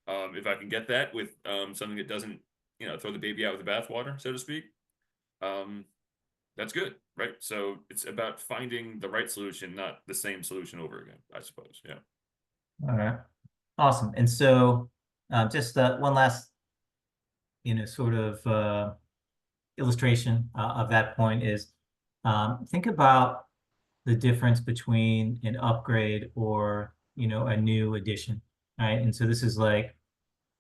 Speaker 1: if I can get that with something that doesn't, throw the baby out with the bathwater, so to speak, that's good, right? So it's about finding the right solution, not the same solution over again, I suppose. Yeah.
Speaker 2: All right. Awesome. And so just one last, sort of illustration of that point is, think about the difference between an upgrade or, a new addition, right? And so this is like,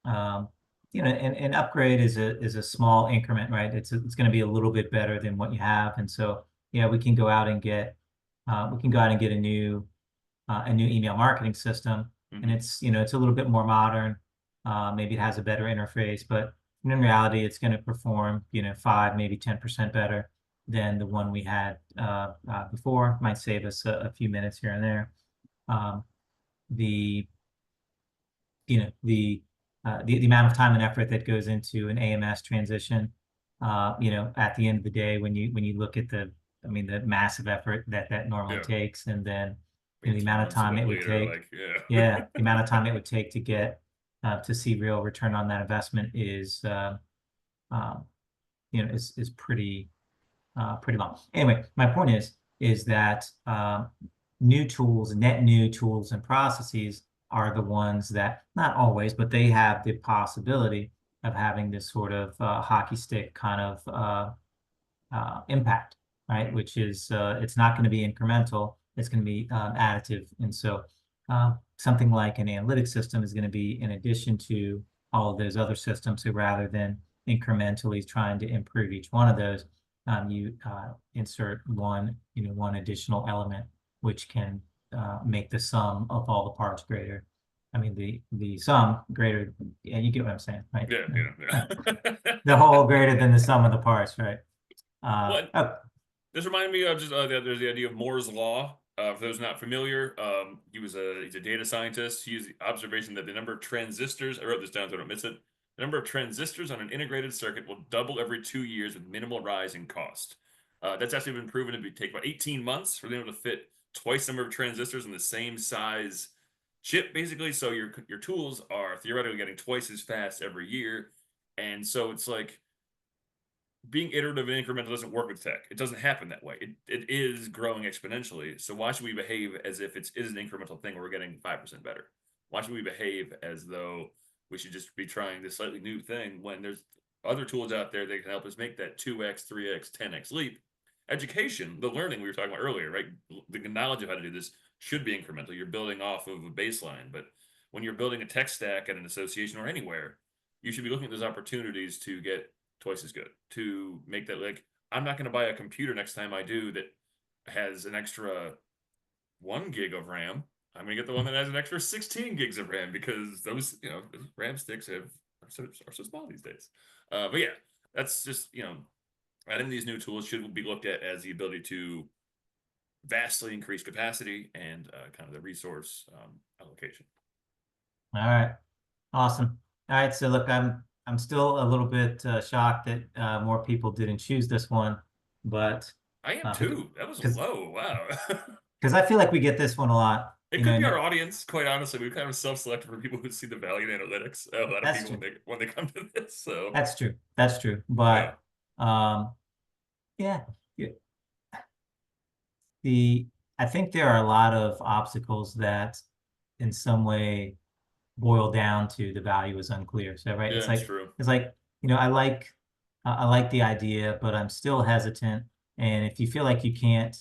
Speaker 2: an upgrade is a small increment, right? It's going to be a little bit better than what you have. And so, yeah, we can go out and get a new email marketing system, and it's a little bit more modern. Maybe it has a better interface, but in reality, it's going to perform 5, maybe 10% better than the one we had before. Might save us a few minutes here and there. The the amount of time and effort that goes into an AMS transition, at the end of the day, when you look at the massive effort that normally takes, and then the amount of time it would take,
Speaker 1: like,
Speaker 2: the amount of time it would take to get to see real return on that investment is pretty long. Anyway, my point is that net new tools and processes are the ones that, not always, but they have the possibility of having this sort of hockey stick kind of impact, right? Which is, it's not going to be incremental, it's going to be additive. And so something like an analytics system is going to be in addition to all of those other systems. So rather than incrementally trying to improve each one of those, you insert one additional element, which can make the sum of all the parts greater. I mean, the sum greater. Yeah, you get what I'm saying, right?
Speaker 1: Yeah, yeah.
Speaker 2: The whole greater than the sum of the parts, right?
Speaker 1: What
Speaker 2: Oh,
Speaker 1: this reminded me of just there's the idea of Moore's law. For those not familiar, he's a data scientist. He used the observation that the number of transistors, I wrote this down so I don't miss it. The number of transistors on an integrated circuit will double every 2 years with minimal rise in cost. That's actually been proven to take about 18 months for them to fit twice the number of transistors in the same size chip, basically. So your tools are theoretically getting twice as fast every year, and so it's like being iterative and incremental doesn't work with tech. It doesn't happen that way. It is growing exponentially. So why should we behave as if it is an incremental thing where we're getting 5% better? Why should we behave as though we should just be trying this slightly new thing when there's other tools out there that can help us make that 2x, 3x, 10x leap? Education, the learning we were talking about earlier, right? The knowledge of how to do this should be incremental. You're building off of a baseline, but when you're building a tech stack at an association or anywhere, you should be looking at those opportunities to get twice as good, to make that like I'm not going to buy a computer next time I do that has an extra 1 gig of RAM. I'm going to get the one that has an extra 16 gigs of RAM because those RAM sticks are so small these days. But yeah, that's just I think these new tools should be looked at as the ability to vastly increase capacity and kind of the resource allocation.
Speaker 2: all right, awesome. All right, so look, I'm still a little bit shocked that more people didn't choose this one, but
Speaker 1: I am
Speaker 2: because
Speaker 1: too. That was
Speaker 2: because
Speaker 1: low. Wow.
Speaker 2: I feel like we get this one a lot,
Speaker 1: It could be our audience, quite honestly. We've kind of self-selected for people who see the value in analytics. A lot of
Speaker 2: that's
Speaker 1: people
Speaker 2: true.
Speaker 1: when they come to this. So
Speaker 2: That's true. That's true.
Speaker 1: yeah,
Speaker 2: But yeah, yeah, the I think there are a lot of obstacles that in some way boil down to the value is unclear. So right,
Speaker 1: yeah, it's true.
Speaker 2: it's like, I like the idea, but I'm still hesitant. And if you feel like you can't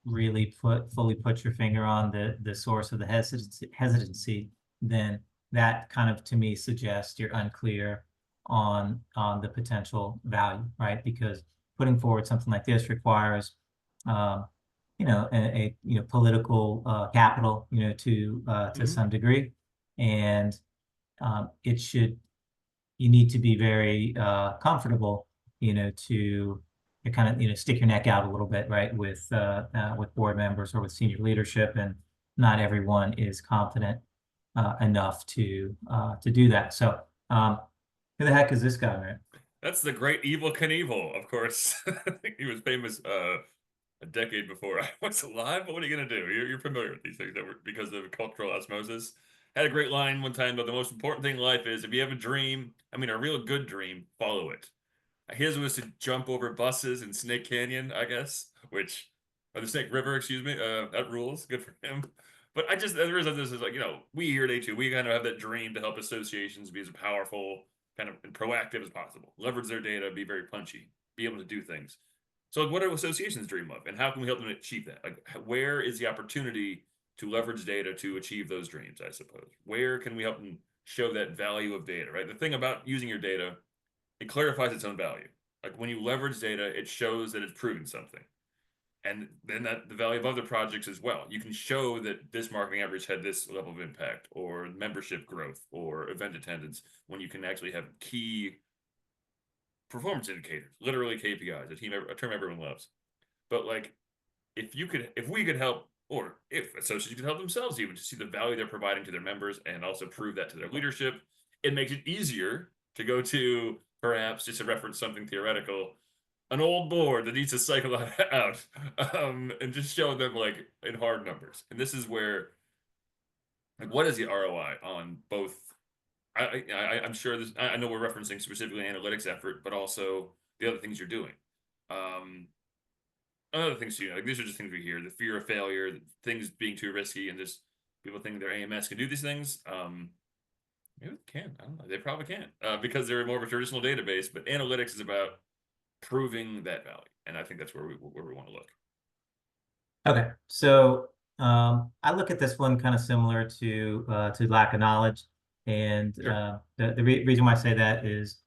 Speaker 2: really fully put your finger on the source of the hesitancy, then that kind of to me suggests you're unclear on the potential value, right? Because putting forward something like this requires um, political capital, to
Speaker 1: Hmm.
Speaker 2: some degree, and it should you need to be very comfortable, to kind of stick your neck out a little bit, right, with board members or with senior leadership, and not everyone is confident enough to do that. So, who the heck is this guy, man?
Speaker 1: That's the great Evil Knievel, of course. He was famous a decade before I was alive. But what are you gonna do? You're familiar with these things that were because of cultural osmosis. Had a great line one time, but the most important thing in life is if you have a dream, I mean a real good dream, follow it. His was to jump over buses in Snake Canyon, I guess, or the Snake River, excuse me. That rules. Good for him. But I just, the reason this is like, we here at A2, we kind of have that dream to help associations be as powerful, kind of and proactive as possible, leverage their data, be very punchy, be able to do things. So, like, what do associations dream of, and how can we help them achieve that? Like, where is the opportunity to leverage data to achieve those dreams? I suppose. Where can we help them show that value of data? Right. The thing about using your data, it clarifies its own value. Like when you leverage data, it shows that it's proving something. And then that the value of other projects as well. You can show that this marketing average had this level of impact, or membership growth, or event attendance, when you can actually have key performance indicators, literally KPIs, a term everyone loves. But like, if we could help, or if associates could help themselves even to see the value they're providing to their members and also prove that to their leadership, it makes it easier to go to perhaps just to reference something theoretical, an old board that needs to cycle out, and just show them like in hard numbers. And this is where, like, what is the ROI on both? I'm sure this. I know we're referencing specifically an analytics effort, but also the other things you're doing. Um, Other things too, like these are just things we hear: the fear of failure, things being too risky, and just people think their AMS can do these things. Maybe they can. I don't know. They probably can't because they're more of a traditional database. But analytics is about proving that value, and I think that's where we want to look.
Speaker 2: Okay, so I look at this one kind of similar to lack of knowledge, and
Speaker 1: Sure.
Speaker 2: the reason why I say that is,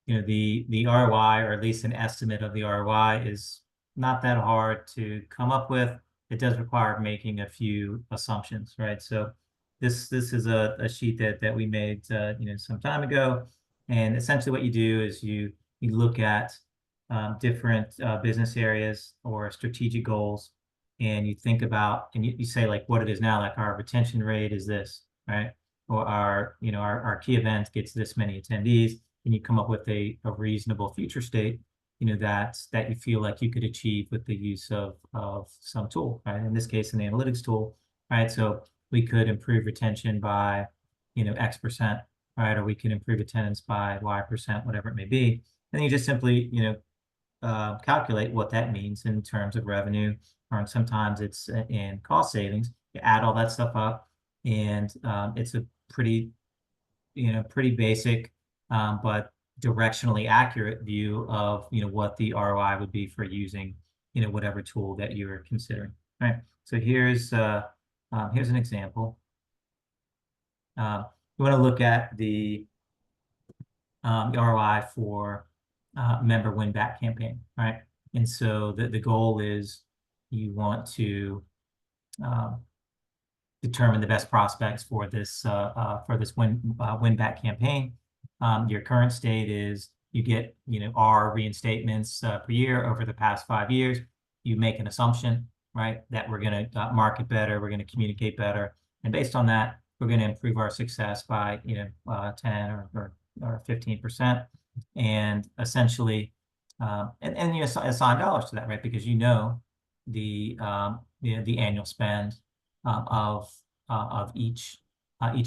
Speaker 2: the ROI, or at least an estimate of the ROI, is not that hard to come up with. it does require making a few assumptions, right? So this is a sheet that we made some time ago, and essentially what you do is you look at different business areas or strategic goals, and you think about and you say like what it is now, like our retention rate is this, right? Or our key event gets this many attendees, and you come up with a reasonable future state, that you feel like you could achieve with the use of some tool, right? In this case, an analytics tool, right? So we could improve retention by, X%, right? Or we can improve attendance by Y%, whatever it may be. And you just simply, calculate what that means in terms of revenue, or sometimes it's in cost savings. You add all that stuff up, and it's a pretty basic, but directionally accurate view of what the ROI would be for using whatever tool that you're considering. All right. So here's an example. We want to look at the ROI for member win back campaign, right? And so the goal is you want to determine the best prospects for this win back campaign. Your current state is you get R reinstatements per year over the past 5 years. You make an assumption, right, that we're going to market better, we're going to communicate better, and based on that, we're going to improve our success by 10 or 15%, and essentially, and you assign dollars to that, right? Because the annual spend of each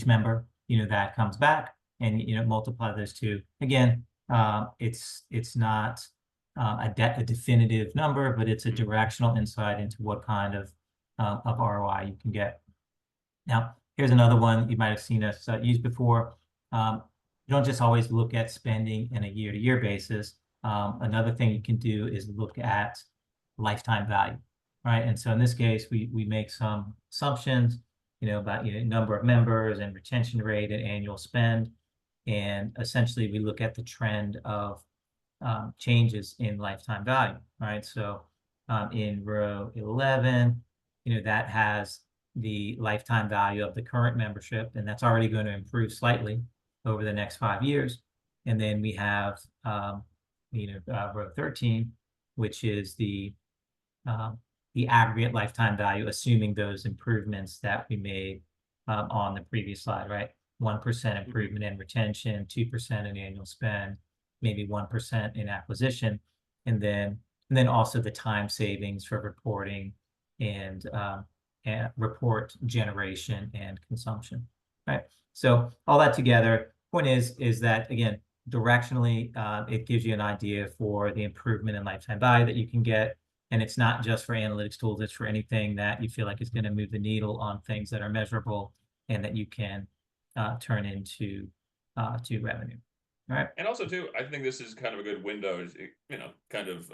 Speaker 2: member that comes back, and multiply those two. Again, it's not a definitive number, but it's a directional insight into what kind of ROI you can get. Now, here's another one you might have seen us use before. You don't just always look at spending in a year-to-year basis. Another thing you can do is look at lifetime value, right? And so in this case, we make some assumptions, about number of members and retention rate and annual spend, and essentially we look at the trend of changes in lifetime value, right? So in row 11, that has the lifetime value of the current membership, and that's already going to improve slightly over the next 5 years. And then we have row 13, which is the aggregate lifetime value, assuming those improvements that we made on the previous slide, right? 1% improvement in retention, 2% in annual spend, maybe 1% in acquisition, and then also the time savings for reporting and report generation and consumption, right? So all that together, point is that, again, directionally, it gives you an idea for the improvement in lifetime value that you can get. And it's not just for analytics tools, it's for anything that you feel like is going to move the needle on things that are measurable and that you can turn into to revenue. All right.
Speaker 1: And also too, I think this is kind of a good window, kind of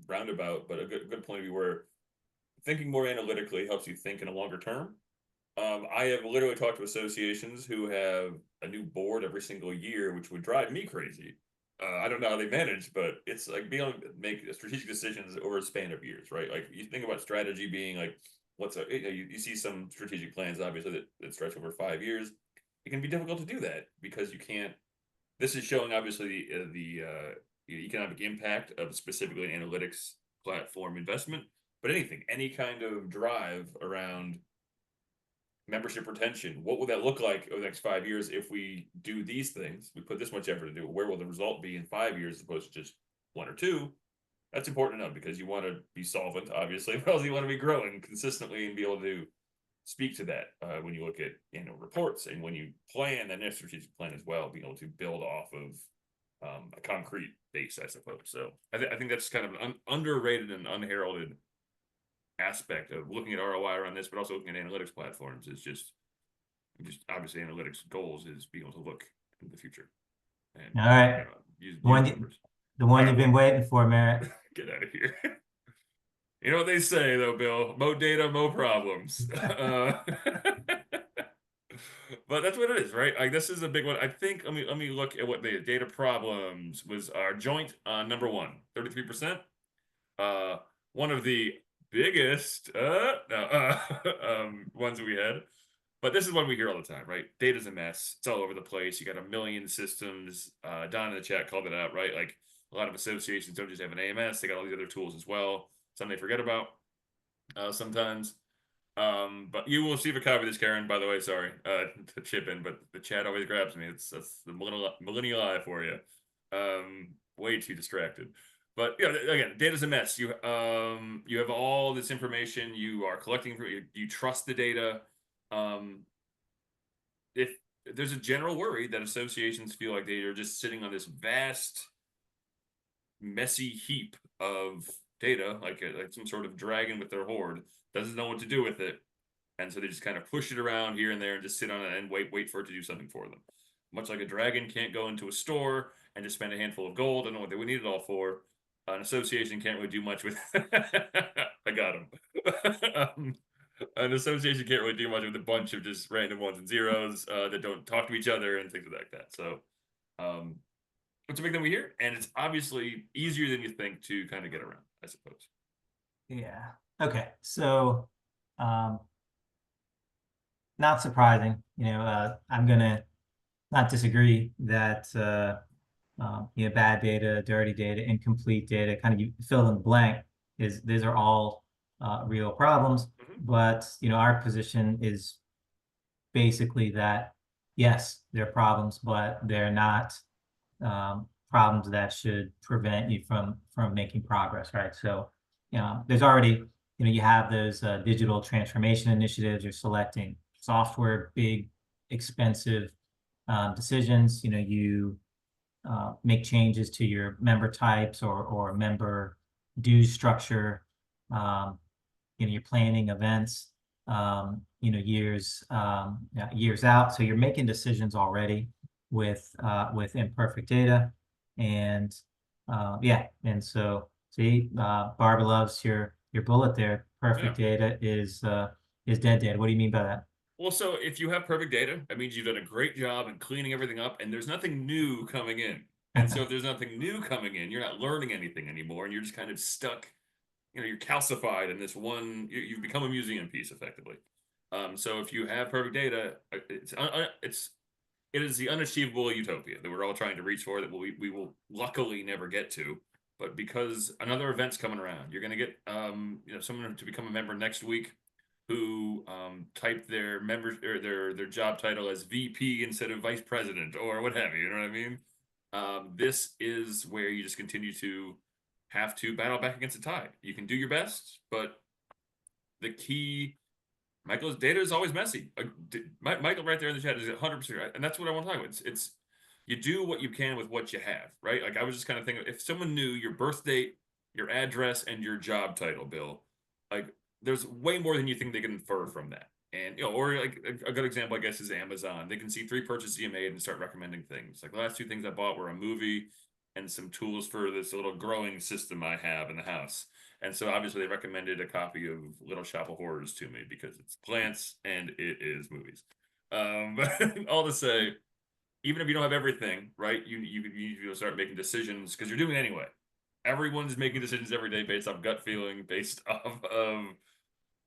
Speaker 1: roundabout, but a good point of view where thinking more analytically helps you think in a longer term. I have literally talked to associations who have a new board every single year, which would drive me crazy. I don't know how they manage, but it's like being able to make strategic decisions over a span of years, right? Like you think about strategy being like, you see some strategic plans, obviously, that stretch over 5 years. It can be difficult to do that because you can't. This is showing obviously the economic impact of specifically an analytics platform investment, but any kind of drive around membership retention. What will that look like over the next 5 years if we do these things? We put this much effort into it. Where will the result be in 5 years as opposed to just 1 or 2? That's important to know because you want to be solvent, obviously, but also you want to be growing consistently and be able to speak to that when you look at reports and when you plan that next strategic plan as well, being able to build off of a concrete base, I suppose. So I think that's kind of an underrated and unheralded aspect of looking at ROI around this, but also looking at analytics platforms is just obviously analytics goals is being able to look in the future. And,
Speaker 2: all right.
Speaker 1: Use
Speaker 2: numbers. The one you've been waiting for, Merritt.
Speaker 1: Get out of here. You know what they say, though, Bill? Mo data, mo problems. But that's what it is, right? Like this is a big one. I think let me look at what the data problems was. Our joint number one, 33%. One of the biggest no, ones we had. But this is one we hear all the time, right? Data's a mess. It's all over the place. You got a million systems. Don in the chat called it out, right? Like a lot of associations don't just have an AMS; they got all these other tools as well. Some they forget about sometimes. But you will receive a copy of this, Karen. By the way, sorry to chip in, but the chat always grabs me. That's the millennial eye for you. Way too distracted. But yeah, again, data's a mess. You have all this information. You are collecting. You trust the data. Um, if there's a general worry that associations feel like they are just sitting on this vast, messy heap of data, like some sort of dragon with their horde, doesn't know what to do with it, and so they just kind of push it around here and there and just sit on it and wait for it to do something for them. Much like a dragon can't go into a store and just spend a handful of gold and know what they would need it all for, an association can't really do much with. I got him. An association can't really do much with a bunch of just random ones and zeros that don't talk to each other and things like that. So um, it's a big thing we hear, and it's obviously easier than you think to kind of get around, I suppose.
Speaker 2: Yeah. Okay. So, um, not surprising, I'm gonna not disagree that bad data, dirty data, incomplete data, kind of you fill in the blank is these are all real problems.
Speaker 1: Mhm.
Speaker 2: But our position is basically that yes, they're problems, but they're not problems that should prevent you from making progress, right? So, there's already, you have those digital transformation initiatives. You're selecting software, big, expensive decisions. You make changes to your member types or member dues structure. Um, you're planning events, years out. So you're making decisions already with imperfect data, and yeah. And so see, Barbara loves your bullet there.
Speaker 1: Yeah.
Speaker 2: Perfect data is dead data. What do you mean by that?
Speaker 1: Well, so if you have perfect data, that means you've done a great job in cleaning everything up, and there's nothing new coming in. And so if there's nothing new coming in, you're not learning anything anymore, and you're just kind of stuck. You're calcified in this one. You've become a museum piece, effectively. So if you have perfect data, it is the unachievable utopia that we're all trying to reach for, that we will luckily never get to. But because another event's coming around, you're going to get someone to become a member next week who typed their members or their job title as VP instead of vice president or what have you. You know what I mean? This is where you just continue to have to battle back against the tide. You can do your best, but the key, Michael's data is always messy. Michael right there in the chat is 100% right, and that's what I want to talk about. It's you do what you can with what you have, right? Like I was just kind of thinking, if someone knew your birth date, your address, and your job title, Bill, like there's way more than you think they can infer from that. And or like a good example, I guess, is Amazon. They can see 3 purchases you made and start recommending things. Like the last 2 things I bought were a movie and some tools for this little growing system I have in the house. And so obviously they recommended a copy of Little Shop of Horrors to me because it's plants and it is movies. But all to say, even if you don't have everything, right, you start making decisions because you're doing it anyway. Everyone's making decisions every day based off gut feeling, based off of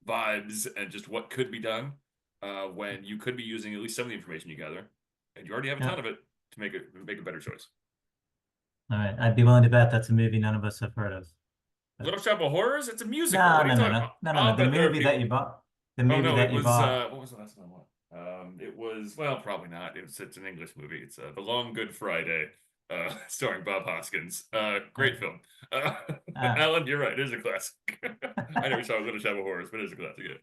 Speaker 1: vibes, and just what could be done when you could be using at least some of the information you gather, and you already have a
Speaker 2: Yeah.
Speaker 1: ton of it to make a better choice.
Speaker 2: All right. I'd be willing to bet that's a movie none of us have heard of. But
Speaker 1: Little Shop of Horrors? It's a musical.
Speaker 2: no,
Speaker 1: What are
Speaker 2: no,
Speaker 1: you
Speaker 2: no,
Speaker 1: talking
Speaker 2: no,
Speaker 1: about?
Speaker 2: no, no, no.
Speaker 1: I'll
Speaker 2: The
Speaker 1: bet there are
Speaker 2: movie that
Speaker 1: people.
Speaker 2: you bought. The
Speaker 1: Oh
Speaker 2: movie
Speaker 1: no,
Speaker 2: that
Speaker 1: it
Speaker 2: you
Speaker 1: was
Speaker 2: bought.
Speaker 1: what was the last one I watched? It was, well, probably not. It's an English movie. It's The Long Good Friday, starring Bob Hoskins. Great
Speaker 2: Okay.
Speaker 1: film.
Speaker 2: All
Speaker 1: Alan, you're right. It is a classic. I never saw Little Shop of Horrors, but it is a classic. Yeah.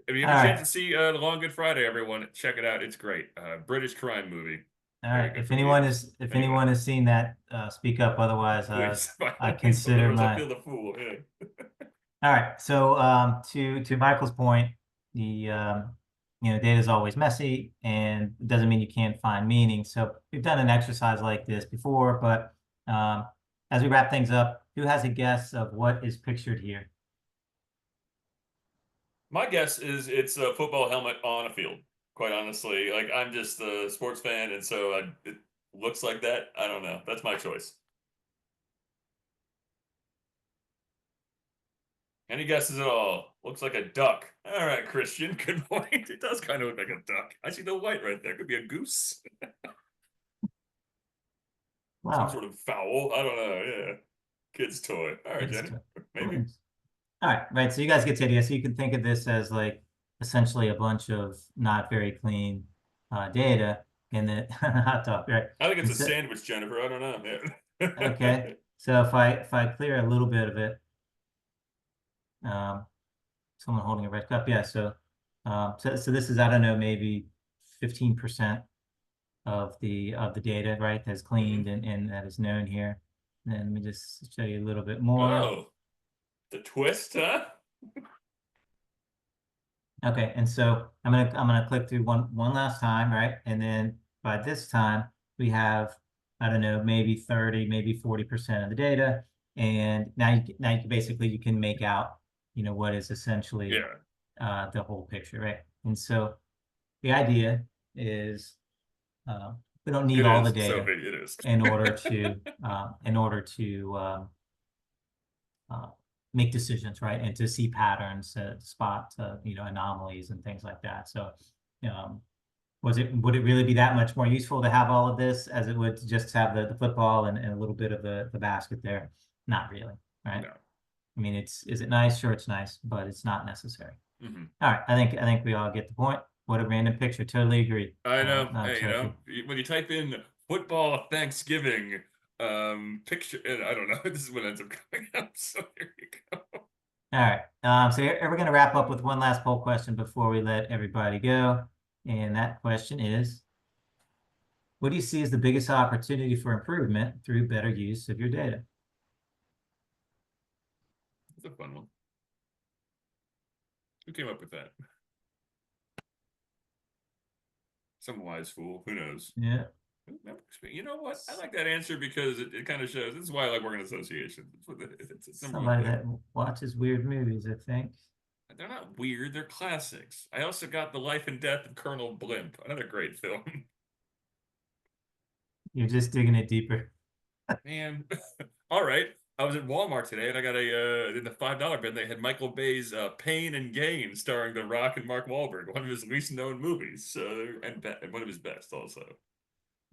Speaker 1: If you have a chance to
Speaker 2: right.
Speaker 1: see The Long Good Friday, everyone, check it out. It's great. British crime movie.
Speaker 2: All
Speaker 1: Very
Speaker 2: right.
Speaker 1: good for the 80s.
Speaker 2: If
Speaker 1: Anyway,
Speaker 2: anyone has seen that, speak up. Otherwise,
Speaker 1: please, by
Speaker 2: I
Speaker 1: all means,
Speaker 2: consider
Speaker 1: otherwise I
Speaker 2: my.
Speaker 1: feel the fool. Yeah.
Speaker 2: All right. So, to Michael's point, the data is always messy, and it doesn't mean you can't find meaning. So we've done an exercise like this before, but as we wrap things up, who has a guess of what is pictured here?
Speaker 1: My guess is it's a football helmet on a field. Quite honestly, like I'm just a sports fan, and so it looks like that. I don't know. That's my choice. Any guesses at all? Looks like a duck. All right, Christian, good point. It does kind of look like a duck. I see the white right there. Could be a goose. Some
Speaker 2: Flower.
Speaker 1: sort of fowl. I don't know. Yeah. Kid's toy. All right,
Speaker 2: Kids
Speaker 1: Jenny.
Speaker 2: toy.
Speaker 1: Maybe.
Speaker 2: Balloons. All right, right. So you guys get the idea. So you can think of this as like essentially a bunch of not very clean data in the hot dog, right?
Speaker 1: I think it's
Speaker 2: And
Speaker 1: a
Speaker 2: so,
Speaker 1: sandwich, Jennifer. I don't know. Yeah.
Speaker 2: okay. So if I clear a little bit of it, um, someone holding a red cup, yeah. So this is, I don't know, maybe 15% of the data, right? That's cleaned
Speaker 1: Hmm.
Speaker 2: and that is known here. And then let me just show you a little bit more.
Speaker 1: Oh, the twist, huh?
Speaker 2: Okay, and so I'm gonna click through one last time, right? And then by this time we have, I don't know, maybe 30, maybe 40% of the data. And now you can basically you can make out, what is essentially
Speaker 1: Yeah,
Speaker 2: the whole picture, right? And so the idea is we don't need
Speaker 1: it
Speaker 2: all the
Speaker 1: is.
Speaker 2: data
Speaker 1: Sophie, it is.
Speaker 2: in order to uh, make decisions, right? And to see patterns, spot, anomalies and things like that. So, um, would it really be that much more useful to have all of this as it would to just have the football and a little bit of the basket there? Not really, right?
Speaker 1: No.
Speaker 2: I mean, is it nice? Sure, it's nice, but it's not necessary.
Speaker 1: Hmm.
Speaker 2: All right, I think we all get the point. What a random picture. Totally agree.
Speaker 1: I know. Hey,
Speaker 2: Sophie.
Speaker 1: when you type in football Thanksgiving picture, and I don't know, this is what ends up coming up. So here you go.
Speaker 2: All right. So we're going to wrap up with one last poll question before we let everybody go. And that question is, what do you see as the biggest opportunity for improvement through better use of your data?
Speaker 1: It's a fun one. Who came up with that? Some wise fool. Who knows?
Speaker 2: Yeah,
Speaker 1: You know what? I like that answer because it kind of shows. This is why I like working in associations. It's number one
Speaker 2: somebody
Speaker 1: thing.
Speaker 2: that watches weird movies, I think.
Speaker 1: They're not weird. They're classics. I also got The Life and Death of Colonel Blimp, another great film.
Speaker 2: You're just digging it deeper.
Speaker 1: Man, all right. I was at Walmart today and I got a in the $5 bin they had Michael Bay's Pain and Gain starring The Rock and Mark Wahlberg, one of his least known movies, and one of his best also.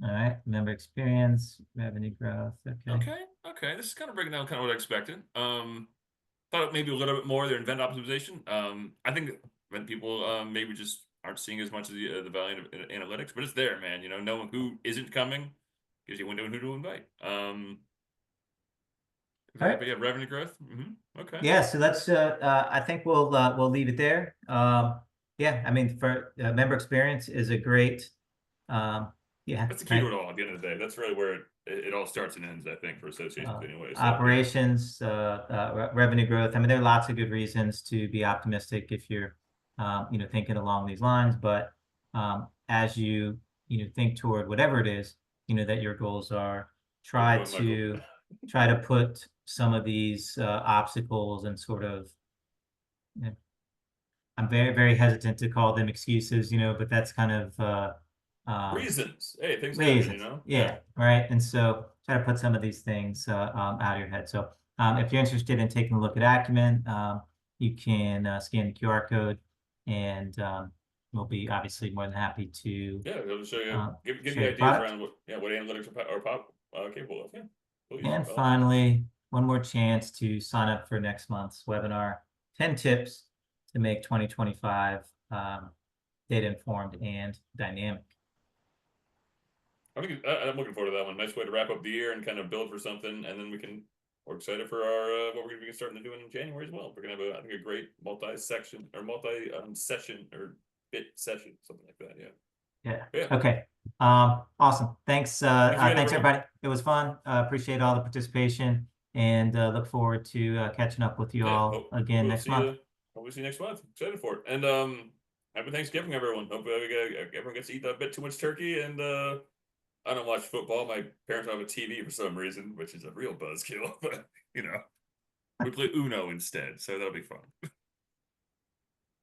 Speaker 2: All right. Member experience, revenue growth. Okay.
Speaker 1: Okay, okay. This is kind of breaking down kind of what I expected. Thought maybe a little bit more their event optimization. I think when people maybe just aren't seeing as much of the value of analytics, but it's there, man. You know, knowing who isn't coming gives you a window on who to invite.
Speaker 2: All right.
Speaker 1: But yeah, revenue growth. Okay,
Speaker 2: Yeah, so I think we'll leave it there. Yeah, I mean, for member experience is a great, um, yeah,
Speaker 1: that's the key to
Speaker 2: right.
Speaker 1: it all. At the end of the day, that's really where it all starts and ends. I think for associations anyway. So yeah,
Speaker 2: Operations, revenue growth. I mean, there are lots of good reasons to be optimistic if you're, thinking along these lines. But as think toward whatever it is, that your goals are,
Speaker 1: have a good
Speaker 2: try
Speaker 1: one, Michael.
Speaker 2: to try to put some of these obstacles and sort of, you know, I'm very, very hesitant to call them excuses, but that's kind of um,
Speaker 1: Reasons. Hey, things happen. You
Speaker 2: reasons.
Speaker 1: know. Yeah.
Speaker 2: Yeah, right. And so try to put some of these things out of your head. So if you're interested in taking a look at Acumen, you can scan the QR code and we'll be obviously more than happy to
Speaker 1: Yeah, it'll show you, give
Speaker 2: show
Speaker 1: you
Speaker 2: you the
Speaker 1: ideas
Speaker 2: product.
Speaker 1: around what analytics are capable of. Yeah, please,
Speaker 2: And
Speaker 1: by all means.
Speaker 2: finally, one more chance to sign up for next month's webinar, 10 tips to make 2025 data informed and dynamic.
Speaker 1: I'm looking forward to that one. Nice way to wrap up the year and kind of build for something, and then we're excited for our what we're going to be starting to do in January as well. We're going to have I think a great multi-section or multi session or bit session, something like that. Yeah.
Speaker 2: Yeah.
Speaker 1: Yeah.
Speaker 2: Okay. Awesome. Thanks.
Speaker 1: Thanks again,
Speaker 2: Thanks
Speaker 1: everyone.
Speaker 2: everybody. It was fun. Appreciate all the participation and look forward to catching up with you
Speaker 1: Yeah.
Speaker 2: all again next month.
Speaker 1: Hope we see you next month. Excited for it. And happy Thanksgiving, everyone. Hope everyone gets to eat a bit too much turkey. And I don't watch football. My parents don't have a TV for some reason, which is a real buzzkill. But you know, we play Uno instead, so that'll be fun.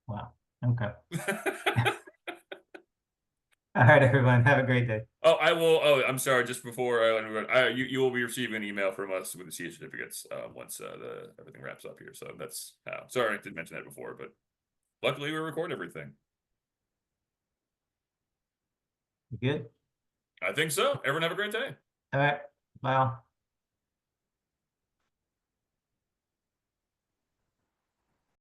Speaker 2: Wow. Okay. All right, everyone. Have a great day.
Speaker 1: Oh, I will. Oh, I'm sorry. Just before you will be receiving an email from us with the CA certificates once the everything wraps up here. So that's how. Sorry, I didn't mention that before, but luckily we record everything.
Speaker 2: You good?
Speaker 1: I think so. Everyone have a great day.
Speaker 2: All right. Bye all.